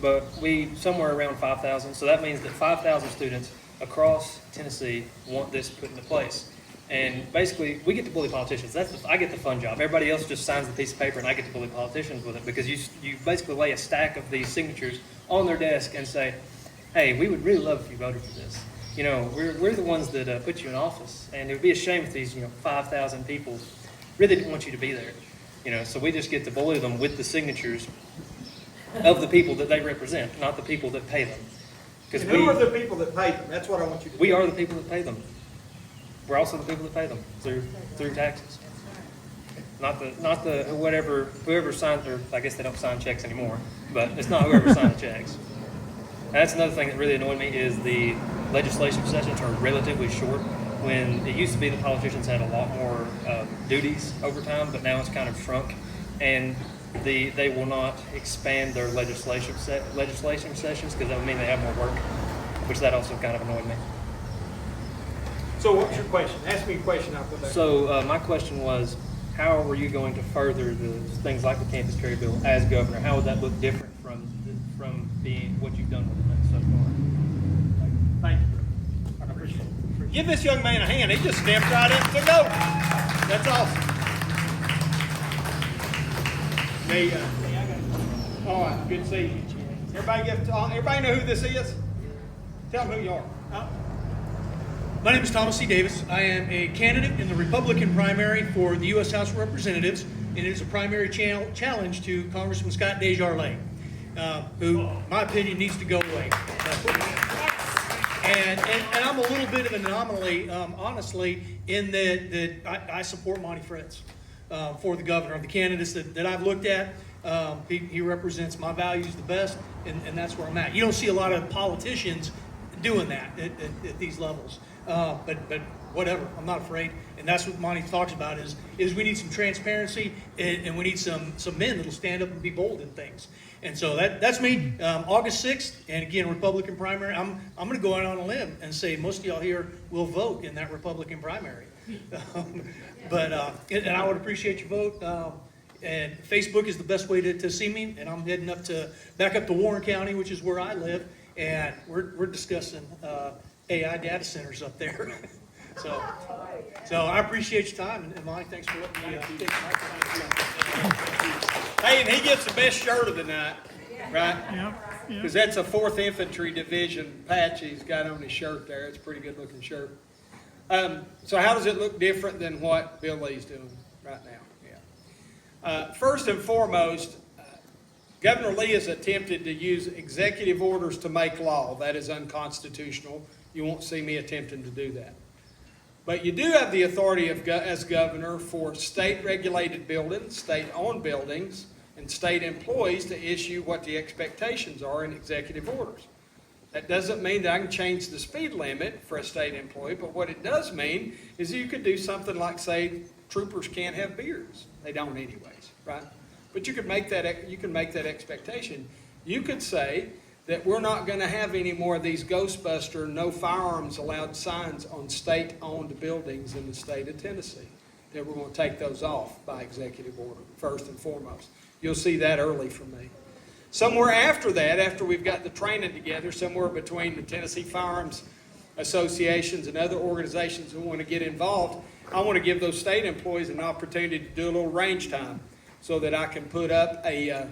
But we somewhere around 5,000. So that means that 5,000 students across Tennessee want this put into place. And basically, we get to bully politicians. I get the fun job. Everybody else just signs the piece of paper, and I get to bully politicians with it, because you basically lay a stack of these signatures on their desk and say, hey, we would really love if you voted for this. You know, we're the ones that put you in office, and it would be a shame if these 5,000 people really didn't want you to be there. You know, so we just get to bully them with the signatures of the people that they represent, not the people that pay them. And who are the people that pay them? That's what I want you to do. We are the people that pay them. We're also the people that pay them through taxes. Not the whoever signed, or I guess they don't sign checks anymore, but it's not whoever signed the checks. And that's another thing that really annoyed me, is the legislative sessions are relatively short, when it used to be the politicians had a lot more duties over time, but now it's kind of shrunk, and they will not expand their legislation sessions, because that would mean they have more work, which that also kind of annoyed me. So what's your question? Ask me a question, I'll go back. So my question was, how were you going to further the things like the campus carry bill as governor? How would that look different from being what you've done with it so far? Thank you. I appreciate it. Give this young man a hand. He just stepped right up to go. That's awesome. All right, good to see you. Everybody know who this is? Tell them who you are. My name is Thomas C. Davis. I am a candidate in the Republican primary for the U.S. House of Representatives, and it is a primary challenge to Congressman Scott Desjardins, who, in my opinion, needs to go away. And I'm a little bit of an anomaly, honestly, in that I support Monty Fritts for the governor. Of the candidates that I've looked at, he represents my values the best, and that's where I'm at. You don't see a lot of politicians doing that at these levels. But whatever, I'm not afraid, and that's what Monty talks about is we need some transparency, and we need some men that'll stand up and be bold in things. And so that's me. August 6th, and again, Republican primary. I'm going to go out on a limb and say most of y'all here will vote in that Republican primary. And I would appreciate your vote. And Facebook is the best way to see me, and I'm heading back up to Warren County, which is where I live, and we're discussing AI data centers up there. So I appreciate your time, and Mike, thanks for letting me take the microphone. Hey, and he gets the best shirt of the night, right? Yep, Because that's a 4th Infantry Division patch he's got on his shirt there. It's a pretty good looking shirt. So how does it look different than what Bill Lee's doing right now? Yeah. First and foremost, Governor Lee has attempted to use executive orders to make law. That is unconstitutional. You won't see me attempting to do that. But you do have the authority as governor for state-regulated buildings, state-owned buildings, and state employees to issue what the expectations are in executive orders. That doesn't mean that I can change the speed limit for a state employee, but what it does mean is you could do something like, say, troopers can't have beers. They don't anyways, right? But you can make that expectation. You could say that we're not going to have any more of these Ghostbuster no firearms allowed signs on state-owned buildings in the state of Tennessee. That we're going to take those off by executive order, first and foremost. You'll see that early from me. Somewhere after that, after we've got the training together, somewhere between the Tennessee Firearms Associations and other organizations who want to get involved, I want to give those state employees an opportunity to do a little range time so that I can put up a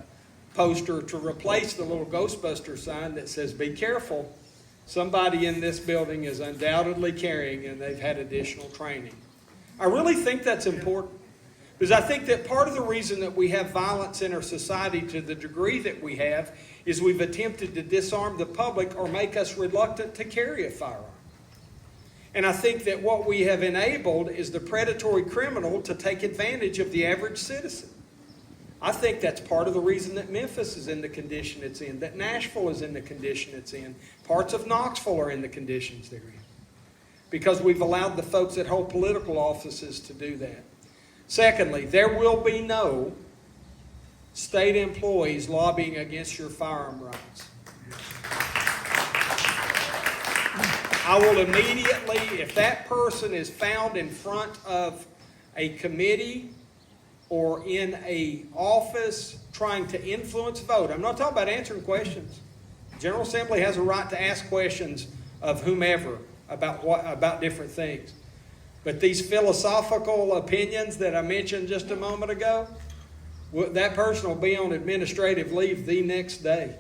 poster to replace the little Ghostbuster sign that says, "Be careful, somebody in this building is undoubtedly carrying and they've had additional training." I really think that's important because I think that part of the reason that we have violence in our society to the degree that we have is we've attempted to disarm the public or make us reluctant to carry a firearm. And I think that what we have enabled is the predatory criminal to take advantage of the average citizen. I think that's part of the reason that Memphis is in the condition it's in, that Nashville is in the condition it's in, parts of Knoxville are in the conditions they're in. Because we've allowed the folks that hold political offices to do that. Secondly, there will be no state employees lobbying against your firearm rights. I will immediately, if that person is found in front of a committee or in a office trying to influence vote. I'm not talking about answering questions. The General Assembly has a right to ask questions of whomever about different things. But these philosophical opinions that I mentioned just a moment ago, that person will be on administrative leave the next day.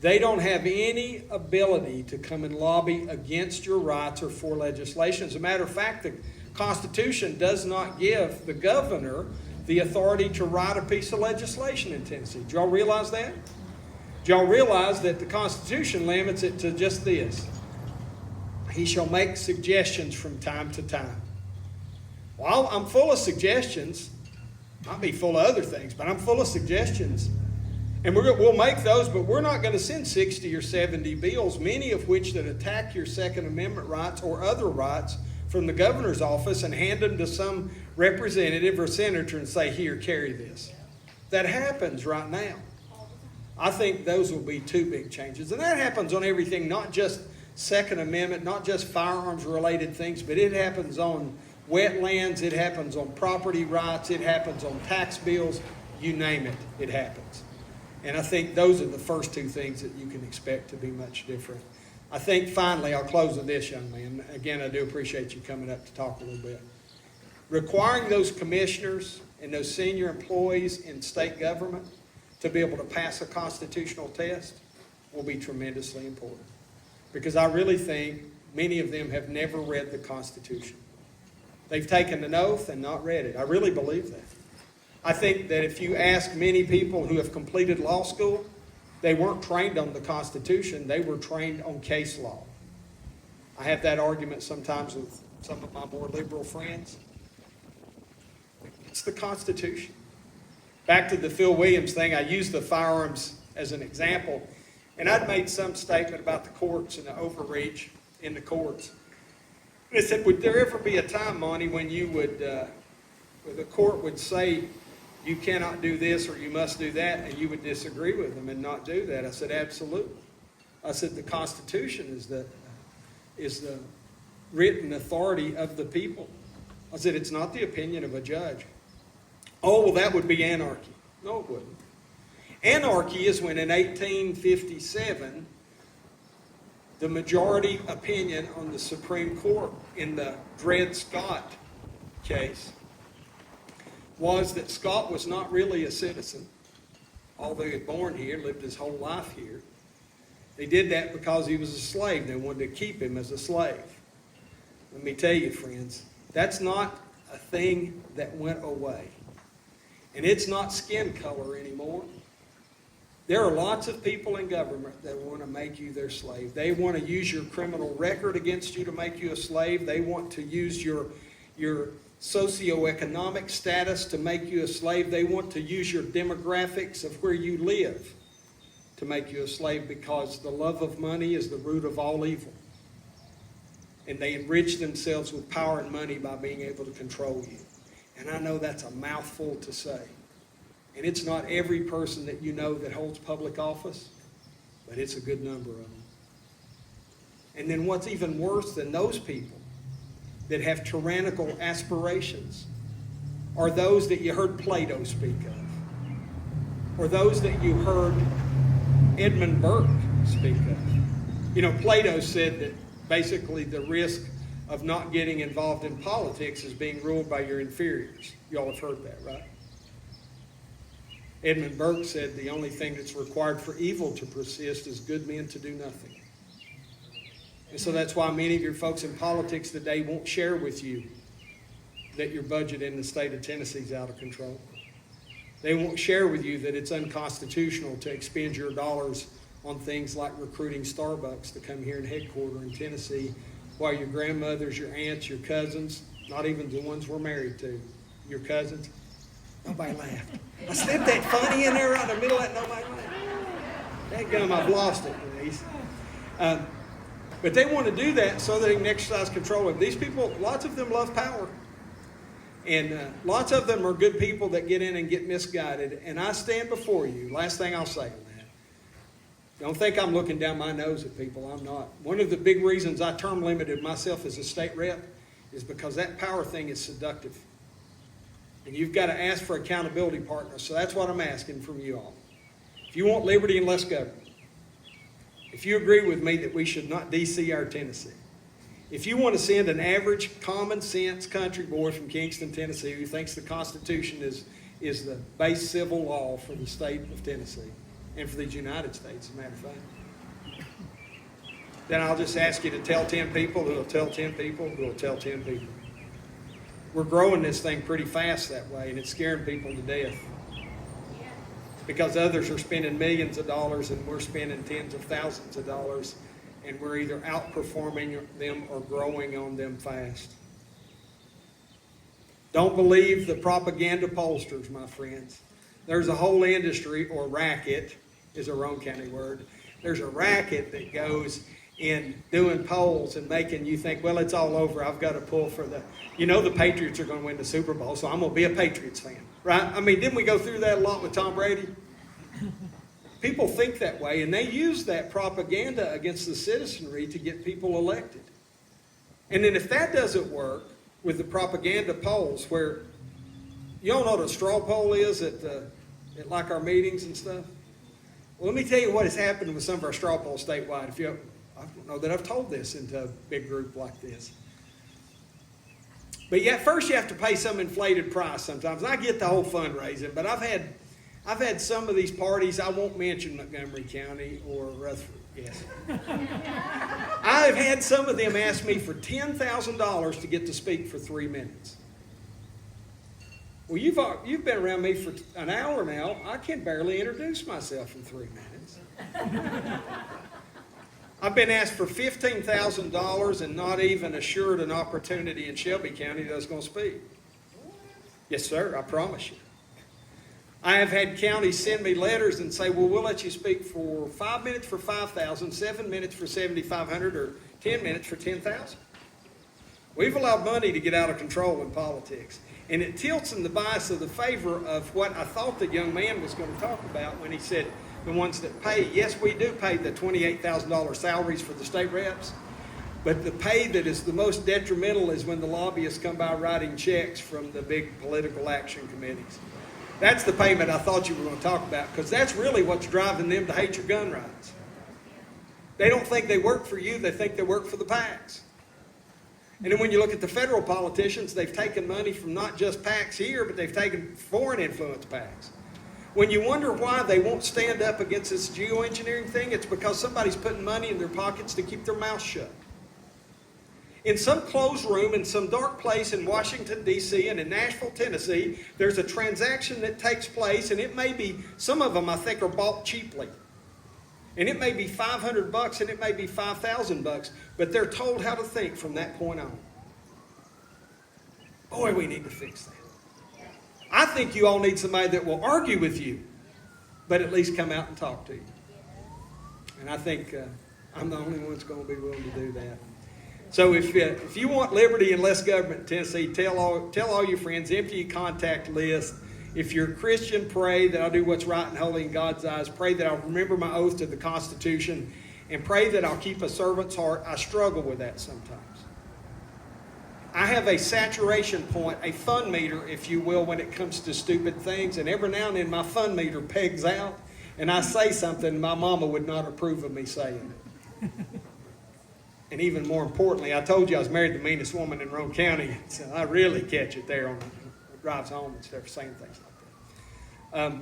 They don't have any ability to come and lobby against your rights or for legislation. As a matter of fact, the Constitution does not give the governor the authority to write a piece of legislation in Tennessee. Do y'all realize that? Do y'all realize that the Constitution limits it to just this? He shall make suggestions from time to time. Well, I'm full of suggestions. Might be full of other things, but I'm full of suggestions. And we'll make those, but we're not going to send 60 or 70 bills, many of which that attack your Second Amendment rights or other rights from the governor's office and hand them to some representative or senator and say, "Here, carry this." That happens right now. I think those will be two big changes. And that happens on everything, not just Second Amendment, not just firearms-related things, but it happens on wetlands, it happens on property rights, it happens on tax bills, you name it, it happens. And I think those are the first two things that you can expect to be much different. I think finally, I'll close with this, young man. Again, I do appreciate you coming up to talk a little bit. Requiring those commissioners and those senior employees in state government to be able to pass a constitutional test will be tremendously important. Because I really think many of them have never read the Constitution. They've taken an oath and not read it. I really believe that. I think that if you ask many people who have completed law school, they weren't trained on the Constitution, they were trained on case law. I have that argument sometimes with some of my more liberal friends. It's the Constitution. Back to the Phil Williams thing, I used the firearms as an example, and I'd made some statement about the courts and the overreach in the courts. And I said, would there ever be a time, Monty, when you would, where the court would say, you cannot do this or you must do that, and you would disagree with them and not do that? I said, absolutely. I said, the Constitution is the written authority of the people. I said, it's not the opinion of a judge. Oh, well, that would be anarchy. No, it wouldn't. Anarchy is when in 1857, the majority opinion on the Supreme Court in the Dred Scott case was that Scott was not really a citizen, although he was born here, lived his whole life here. They did that because he was a slave. They wanted to keep him as a slave. Let me tell you, friends, that's not a thing that went away. And it's not skin color anymore. There are lots of people in government that want to make you their slave. They want to use your criminal record against you to make you a slave. They want to use your socioeconomic status to make you a slave. They want to use your demographics of where you live to make you a slave, because the love of money is the root of all evil. And they enrich themselves with power and money by being able to control you. And I know that's a mouthful to say. And it's not every person that you know that holds public office, but it's a good number of them. And then what's even worse than those people that have tyrannical aspirations are those that you heard Plato speak of, or those that you heard Edmund Burke speak of. You know, Plato said that basically the risk of not getting involved in politics is being ruled by your inferiors. You all have heard that, right? Edmund Burke said the only thing that's required for evil to persist is good men to do nothing. And so that's why many of your folks in politics today won't share with you that your budget in the state of Tennessee is out of control. They won't share with you that it's unconstitutional to expend your dollars on things like recruiting Starbucks to come here and headquarter in Tennessee, while your grandmothers, your aunts, your cousins, not even the ones we're married to, your cousins, nobody laughed. I slipped that funny in there right in the middle of that, nobody laughed. Dadgum, I've lost it, Denise. But they want to do that so they can exercise control of these people. Lots of them love power. And lots of them are good people that get in and get misguided. And I stand before you. Last thing I'll say on that. Don't think I'm looking down my nose at people. I'm not. One of the big reasons I term limited myself as a state rep is because that power thing is seductive. And you've got to ask for accountability partners. So that's what I'm asking from you all. If you want liberty and less government, if you agree with me that we should not DC our Tennessee, if you want to send an average, common sense country boy from Kingston, Tennessee, who thinks the Constitution is the base civil law for the state of Tennessee and for these United States, as a matter of fact, then I'll just ask you to tell 10 people who will tell 10 people who will tell 10 people. We're growing this thing pretty fast that way, and it's scaring people to death. Because others are spending millions of dollars and we're spending tens of thousands of dollars, and we're either outperforming them or growing on them fast. Don't believe the propaganda pollsters, my friends. There's a whole industry, or racket is a Roane County word. There's a racket that goes in doing polls and making you think, well, it's all over. I've got to pull for the Patriots are going to win the Super Bowl, so I'm going to be a Patriots fan, right? I mean, didn't we go through that a lot with Tom Brady? People think that way, and they use that propaganda against the citizenry to get people elected. And then if that doesn't work with the propaganda polls, where you all know what a straw poll is at like our meetings and stuff? Well, let me tell you what has happened with some of our straw polls statewide. I don't know that I've told this into a big group like this. But yet first you have to pay some inflated price sometimes. And I get the whole fundraising, but I've had some of these parties, I won't mention Montgomery County or Rutherford, yes. I've had some of them ask me for $10,000 to get to speak for 3 minutes. Well, you've been around me for an hour now. I can barely introduce myself in 3 minutes. I've been asked for $15,000 and not even assured an opportunity in Shelby County that I was going to speak. Yes, sir, I promise you. I have had counties send me letters and say, well, we'll let you speak for 5 minutes for $5,000, 7 minutes for $7,500, or 10 minutes for $10,000. We've allowed money to get out of control in politics. And it tilts in the bias of the favor of what I thought the young man was going to talk about when he said the ones that pay. Yes, we do pay the $28,000 salaries for the state reps, but the pay that is the most detrimental is when the lobbyists come by writing checks from the big political action committees. That's the payment I thought you were going to talk about, because that's really what's driving them to hate your gun rights. They don't think they work for you, they think they work for the PACs. And then when you look at the federal politicians, they've taken money from not just PACs here, but they've taken foreign influence PACs. When you wonder why they won't stand up against this geoengineering thing, it's because somebody's putting money in their pockets to keep their mouth shut. In some closed room, in some dark place in Washington, D.C., and in Nashville, Tennessee, there's a transaction that takes place, and it may be, some of them I think are bought cheaply. And it may be $500 and it may be $5,000, but they're told how to think from that point on. Boy, we need to fix that. I think you all need somebody that will argue with you, but at least come out and talk to you. And I think I'm the only one that's going to be willing to do that. So if you want liberty and less government in Tennessee, tell all your friends, empty your contact list. If you're a Christian, pray that I'll do what's right and holy in God's eyes. Pray that I'll remember my oath to the Constitution. And pray that I'll keep a servant's heart. I struggle with that sometimes. I have a saturation point, a fun meter, if you will, when it comes to stupid things. And every now and then my fun meter pegs out. And I say something my mama would not approve of me saying it. And even more importantly, I told you I was married to the meanest woman in Roane County. So I really catch it there on the drives home and stuff, saying things like that.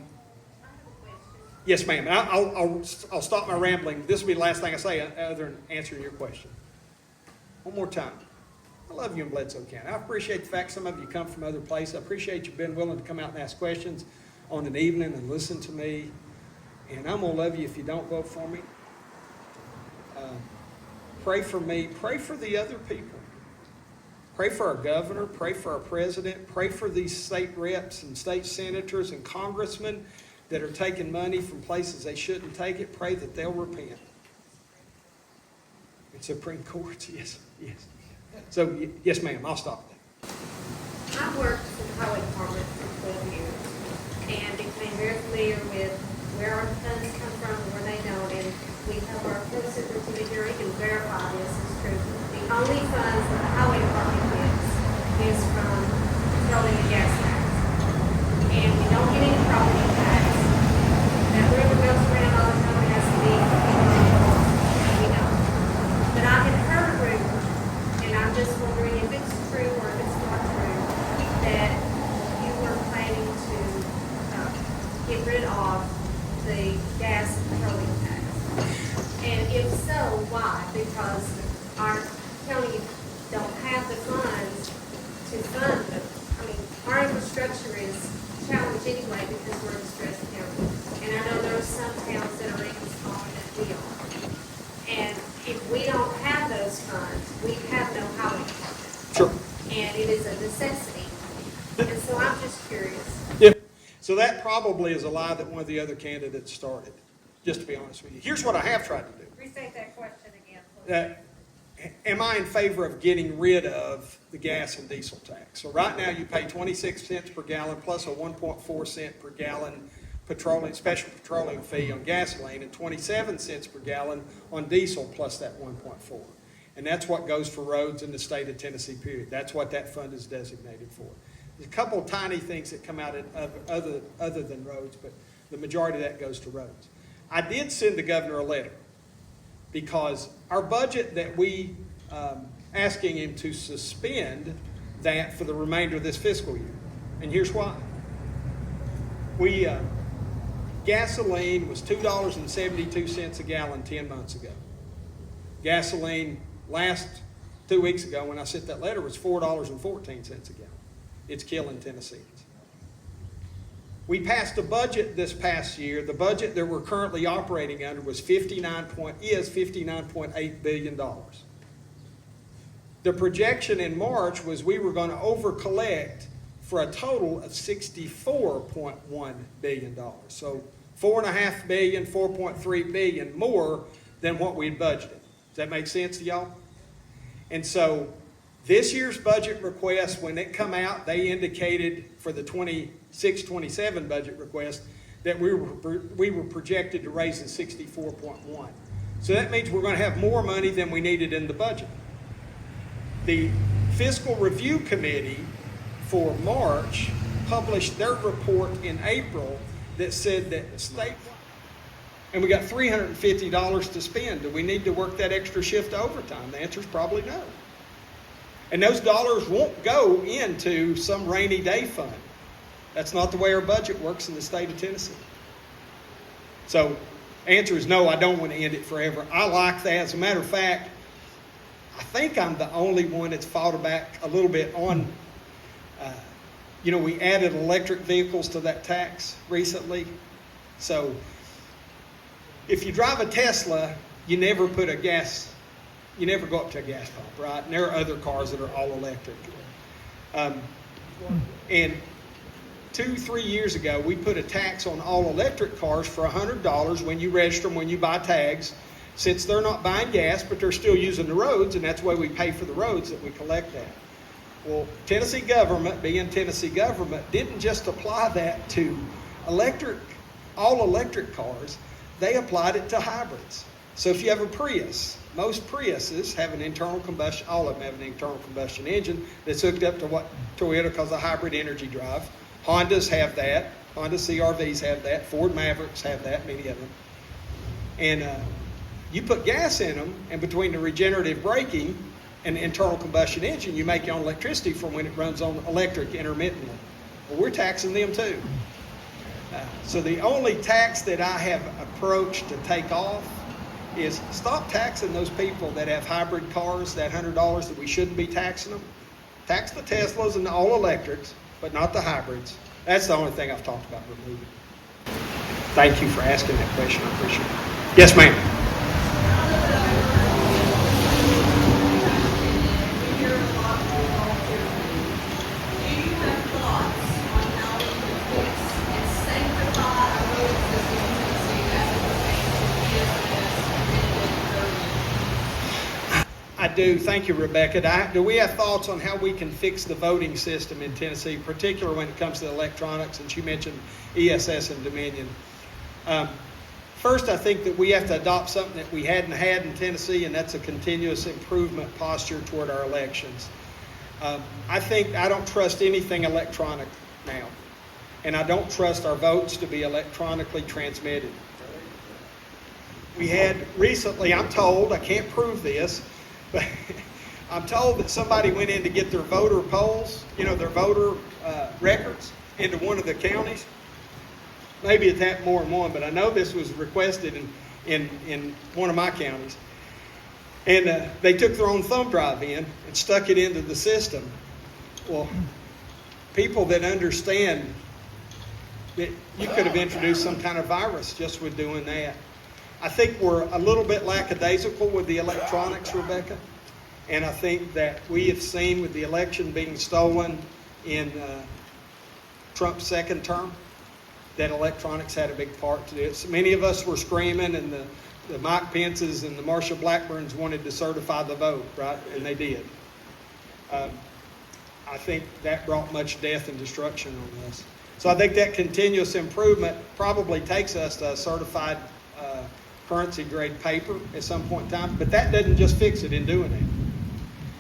Yes, ma'am. I'll stop my rambling. This will be the last thing I say other than answering your question. One more time. I love you in Bledsoe County. I appreciate the fact some of you come from other places. I appreciate you being willing to come out and ask questions on an evening and listen to me. And I'm going to love you if you don't vote for me. Pray for me. Pray for the other people. Pray for our governor. Pray for our president. Pray for these state reps and state senators and congressmen that are taking money from places they shouldn't take it. Pray that they'll repent. And Supreme Court, yes. So, yes, ma'am, I'll stop there. I've worked for the highway department for 12 years and became very familiar with where our funds come from and where they don't. And we have our field superintendent here, he can verify this is true. The only funds that the highway department gets is from petroleum and gas tax. And we don't get any property tax. That river goes around all the time, it has to be, we don't. But I had heard a rumor, and I'm just wondering if it's true or if it's not true, that you were planning to get rid of the gas and petroleum tax. And if so, why? Because our county don't have the funds to fund it. I mean, our infrastructure is challenged anyway because we're a distressed county. And I know there are some towns that are even smaller than we are. And if we don't have those funds, we have no highway department. Sure. And it is a necessity. And so I'm just curious. Yeah. So that probably is a lie that one of the other candidates started, just to be honest with you. Here's what I have tried to do. Restate that question again, please. Am I in favor of getting rid of the gas and diesel tax? So right now you pay 26 cents per gallon plus a 1.4 cent per gallon special petroleum fee on gasoline and 27 cents per gallon on diesel plus that 1.4. And that's what goes for roads in the state of Tennessee, period. That's what that fund is designated for. There's a couple of tiny things that come out of other than roads, but the majority of that goes to roads. I did send the governor a letter because our budget that we asking him to suspend that for the remainder of this fiscal year. And here's why. Gasoline was $2.72 a gallon 10 months ago. Gasoline last 2 weeks ago when I sent that letter was $4.14 a gallon. It's killing Tennesseans. We passed a budget this past year. The budget that we're currently operating under was $59.8 billion. The projection in March was we were going to over-collect for a total of $64.1 billion. So $4.5 billion, $4.3 billion more than what we had budgeted. Does that make sense to y'all? And so this year's budget request, when it come out, they indicated for the 26-27 budget request that we were projected to raise the 64.1. So that means we're going to have more money than we needed in the budget. The Fiscal Review Committee for March published their report in April that said that statewide and we got $350 to spend. Do we need to work that extra shift overtime? The answer is probably no. And those dollars won't go into some rainy day fund. That's not the way our budget works in the state of Tennessee. So, answer is no, I don't want to end it forever. I like that. As a matter of fact, I think I'm the only one that's fought back a little bit on, we added electric vehicles to that tax recently. So, if you drive a Tesla, you never go up to a gas pump, right? And there are other cars that are all electric. And 2-3 years ago, we put a tax on all electric cars for $100 when you register them, when you buy tags. Since they're not buying gas, but they're still using the roads, and that's why we pay for the roads that we collect that. Well, Tennessee government, being Tennessee government, didn't just apply that to all electric cars. They applied it to hybrids. So if you have a Prius, most Priuses have an internal combustion, all of them have an internal combustion engine that's hooked up to what Toyota calls a hybrid energy drive. Hondas have that. Honda CR-Vs have that. Ford Mavericks have that, many of them. And you put gas in them, and between the regenerative braking and the internal combustion engine, you make your own electricity from when it runs on electric intermittently. Well, we're taxing them too. So the only tax that I have approached to take off is stop taxing those people that have hybrid cars, that $100 that we shouldn't be taxing them. Tax the Teslas and the all electrics, but not the hybrids. That's the only thing I've talked about removing. Thank you for asking that question. I appreciate it. Yes, ma'am. I do. Thank you, Rebecca. Do we have thoughts on how we can fix the voting system in Tennessee, particularly when it comes to electronics, since you mentioned ESS and Dominion? First, I think that we have to adopt something that we hadn't had in Tennessee, and that's a continuous improvement posture toward our elections. I don't trust anything electronic now, and I don't trust our votes to be electronically transmitted. We had recently, I'm told, I can't prove this, but I'm told that somebody went in to get their voter polls, their voter records into one of the counties. Maybe it's happened more than one, but I know this was requested in one of my counties. And they took their own thumb drive in and stuck it into the system. Well, people that understand that you could have introduced some kind of virus just with doing that. I think we're a little bit lackadaisical with the electronics, Rebecca. And I think that we have seen with the election being stolen in Trump's second term, that electronics had a big part to it. So many of us were screaming, and the Mike Pences and the Marsha Blackburns wanted to certify the vote, right? And they did. I think that brought much death and destruction on us. So I think that continuous improvement probably takes us to a certified currency grade paper at some point in time, but that doesn't just fix it in doing it.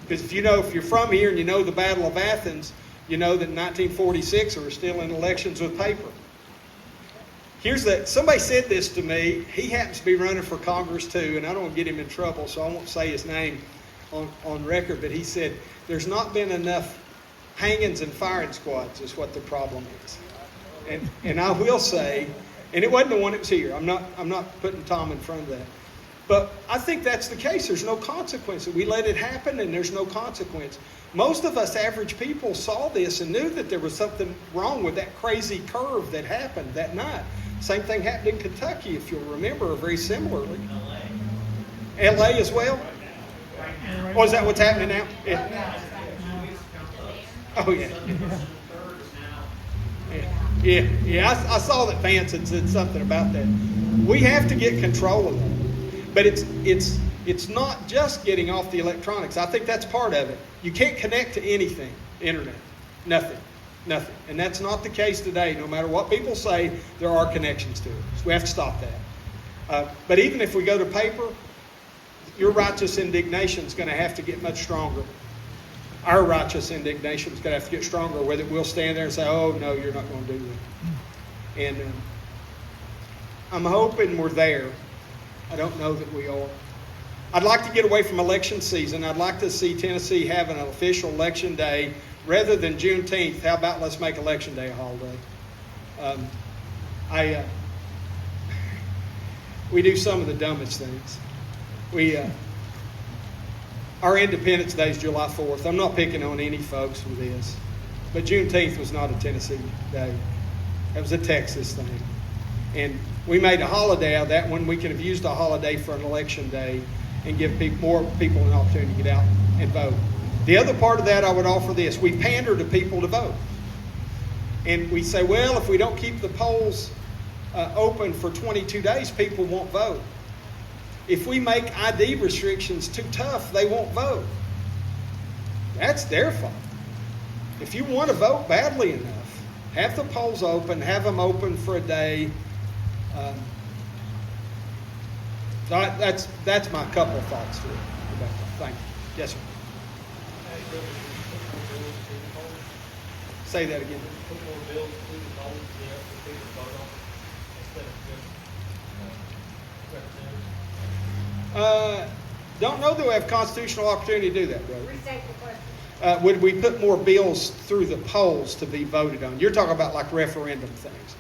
Because if you're from here and you know the Battle of Athens, you know that in 1946 we were still in elections with paper. Somebody said this to me. He happens to be running for Congress too, and I don't want to get him in trouble, so I won't say his name on record, but he said, there's not been enough hangings and firing squads is what the problem is. And I will say, and it wasn't the one that was here. I'm not putting Tom in front of that. But I think that's the case. There's no consequence. We let it happen and there's no consequence. Most of us average people saw this and knew that there was something wrong with that crazy curve that happened that night. Same thing happened in Kentucky, if you'll remember, very similarly. LA as well? Or is that what's happening now? Yeah. Oh, yeah. Yeah, I saw that Vance had said something about that. We have to get control of that. But it's not just getting off the electronics. I think that's part of it. You can't connect to anything, internet, nothing. And that's not the case today. No matter what people say, there are connections to it. So we have to stop that. But even if we go to paper, your righteous indignation is going to have to get much stronger. Our righteous indignation is going to have to get stronger, whether we'll stand there and say, oh, no, you're not going to do that. And I'm hoping we're there. I don't know that we are. I'd like to get away from election season. I'd like to see Tennessee have an official election day rather than Juneteenth. How about let's make election day a holiday? We do some of the dumbest things. Our Independence Day is July 4th. I'm not picking on any folks for this, but Juneteenth was not a Tennessee day. It was a Texas thing. And we made a holiday out of that when we could have used a holiday for an election day and give more people an opportunity to get out and vote. The other part of that, I would offer this. We pander to people to vote. And we say, well, if we don't keep the polls open for 22 days, people won't vote. If we make ID restrictions too tough, they won't vote. That's their fault. If you want to vote badly enough, have the polls open, have them open for a day. So that's my couple of thoughts to it. Thank you. Yes, sir. Say that again. Don't know that we have constitutional opportunity to do that, brother. Restate the question. Would we put more bills through the polls to be voted on? You're talking about like referendum things.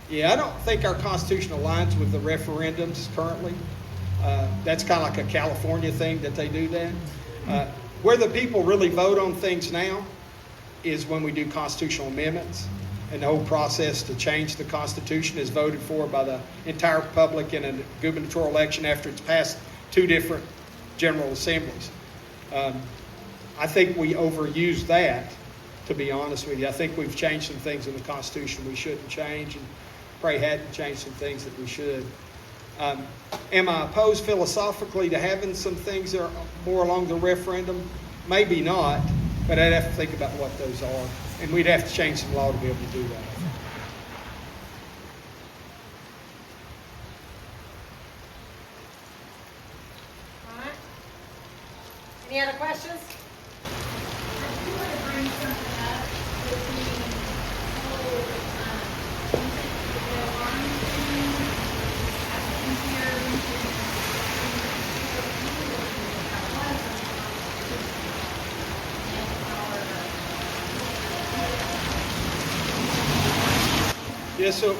Yeah, I don't think our Constitution aligns with the referendums currently. That's kind of like a California thing that they do that. Where the people really vote on things now is when we do constitutional amendments. And the whole process to change the Constitution is voted for by the entire public in a gubernatorial election after it's passed 2 different general assemblies. I think we overuse that, to be honest with you. I think we've changed some things in the Constitution we shouldn't change, and probably hadn't changed some things that we should. Am I opposed philosophically to having some things that are more along the referendum? Maybe not, but I'd have to think about what those are. And we'd have to change some law to be able to do that. All right. Any other questions? I do want to bring something up with the whole, the alarm thing. I've been here Yeah, so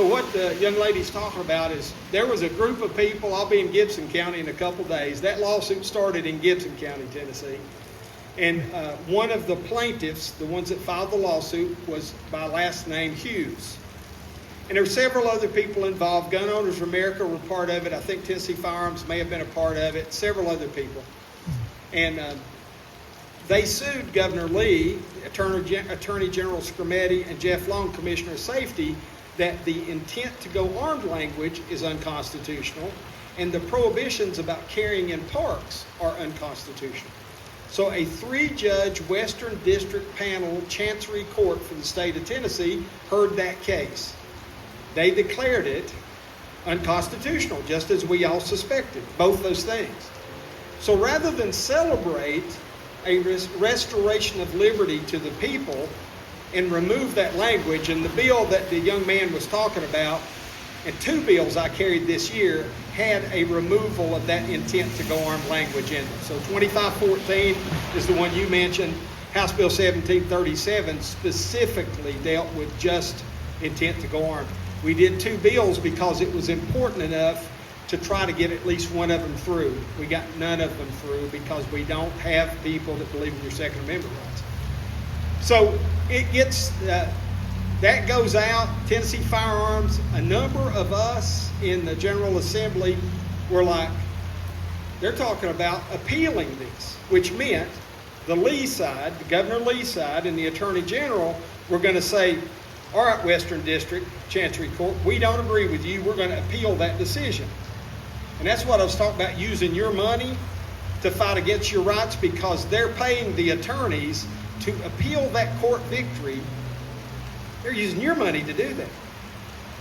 what the young lady's talking about is there was a group of people, I'll be in Gibson County in a couple days. That lawsuit started in Gibson County, Tennessee. And one of the plaintiffs, the ones that filed the lawsuit, was by last name Hughes. And there were several other people involved. Gun Owners of America were part of it. I think Tennessee Firearms may have been a part of it. Several other people. And they sued Governor Lee, Attorney General Scarametti, and Jeff Long, Commissioner of Safety, that the intent to go armed language is unconstitutional, and the prohibitions about carrying in parks are unconstitutional. So a 3-judge Western District panel Chancery Court for the state of Tennessee heard that case. They declared it unconstitutional, just as we all suspected, both those things. So rather than celebrate a restoration of liberty to the people and remove that language, and the bill that the young man was talking about, and 2 bills I carried this year, had a removal of that intent to go armed language in them. So 2514 is the one you mentioned. House Bill 1737 specifically dealt with just intent to go armed. We did 2 bills because it was important enough to try to get at least one of them through. We got none of them through because we don't have people that believe in your Second Amendment rights. So it gets, that goes out. Tennessee Firearms, a number of us in the General Assembly were like, they're talking about appealing this, which meant the Lee side, the Governor Lee side, and the Attorney General were going to say, all right, Western District, Chancery Court, we don't agree with you. We're going to appeal that decision. And that's what I was talking about, using your money to fight against your rights, because they're paying the attorneys to appeal that court victory. They're using your money to do that.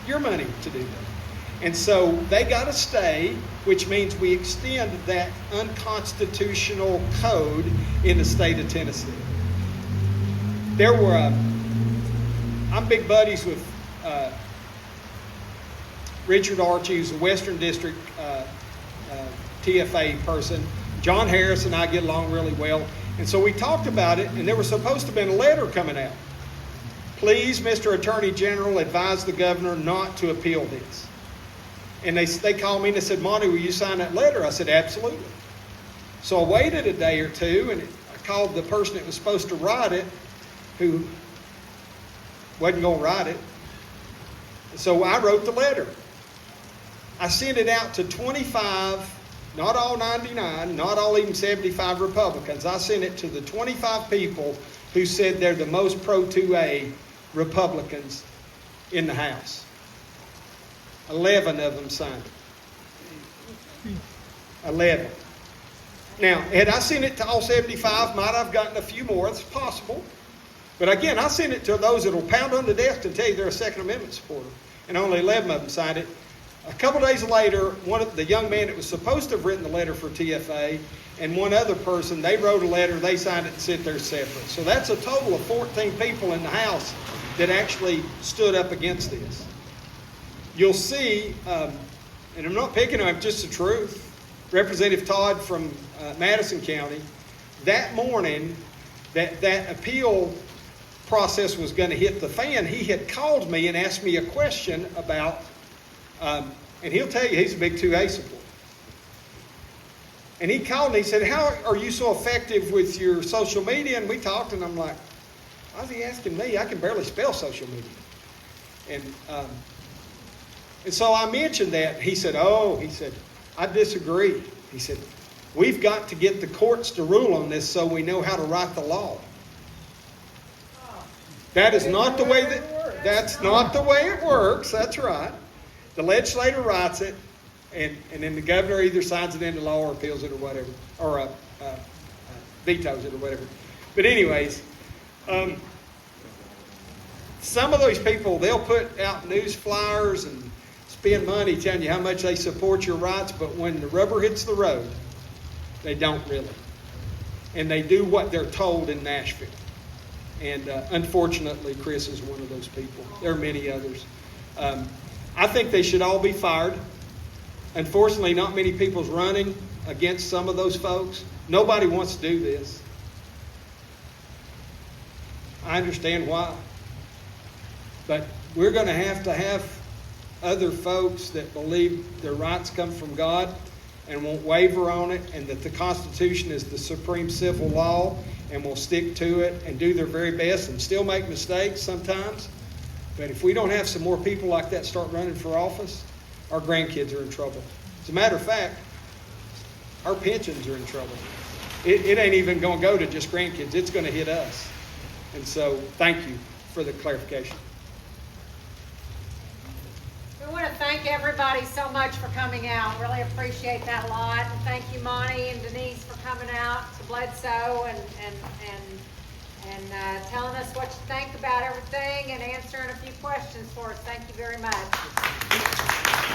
Your money to do that. And so they got to stay, which means we extend that unconstitutional code in the state of Tennessee. There were, I'm big buddies with Richard Archie, who's a Western District TFA person. John Harris and I get along really well. And so we talked about it, and there was supposed to have been a letter coming out. Please, Mr. Attorney General, advise the governor not to appeal this. And they called me and they said, Monty, will you sign that letter? I said, absolutely. So I waited a day or two, and I called the person that was supposed to write it, who wasn't going to write it. So I wrote the letter. I sent it out to 25, not all 99, not all even 75 Republicans. I sent it to the 25 people who said they're the most pro-2A Republicans in the House. 11 of them signed it. 11. Now, had I sent it to all 75, might I've gotten a few more. It's possible. But again, I sent it to those that will pound on the desk and tell you they're a Second Amendment supporter. And only 11 of them signed it. A couple days later, one of the young man that was supposed to have written the letter for TFA and one other person, they wrote a letter, they signed it and said they're separate. So that's a total of 14 people in the House that actually stood up against this. You'll see, and I'm not picking on him, just the truth, Representative Todd from Madison County, that morning that appeal process was going to hit the fan, he had called me and asked me a question about, and he'll tell you he's a big 2A supporter. And he called me, he said, how are you so effective with your social media? And we talked, and I'm like, why is he asking me? I can barely spell social media. And so I mentioned that. He said, I disagree. He said, we've got to get the courts to rule on this so we know how to write the law. That is not the way that's not the way it works. That's right. The legislator writes it, and then the governor either signs it into law or appeals it or whatever, or vetoes it or whatever. But anyways, some of those people, they'll put out news flyers and spend money telling you how much they support your rights, but when the rubber hits the road, they don't really. And they do what they're told in Nashville. And unfortunately, Chris is one of those people. There are many others. I think they should all be fired. Unfortunately, not many people's running against some of those folks. Nobody wants to do this. I understand why. But we're going to have other folks that believe their rights come from God and won't waver on it, and that the Constitution is the supreme civil law and will stick to it and do their very best and still make mistakes sometimes. But if we don't have some more people like that start running for office, our grandkids are in trouble. As a matter of fact, our pensions are in trouble. It ain't even going to go to just grandkids. It's going to hit us. And so thank you for the clarification. We want to thank everybody so much for coming out. Really appreciate that a lot. And thank you, Monty and Denise, for coming out to Bledsoe and telling us what you think about everything and answering a few questions for us. Thank you very much.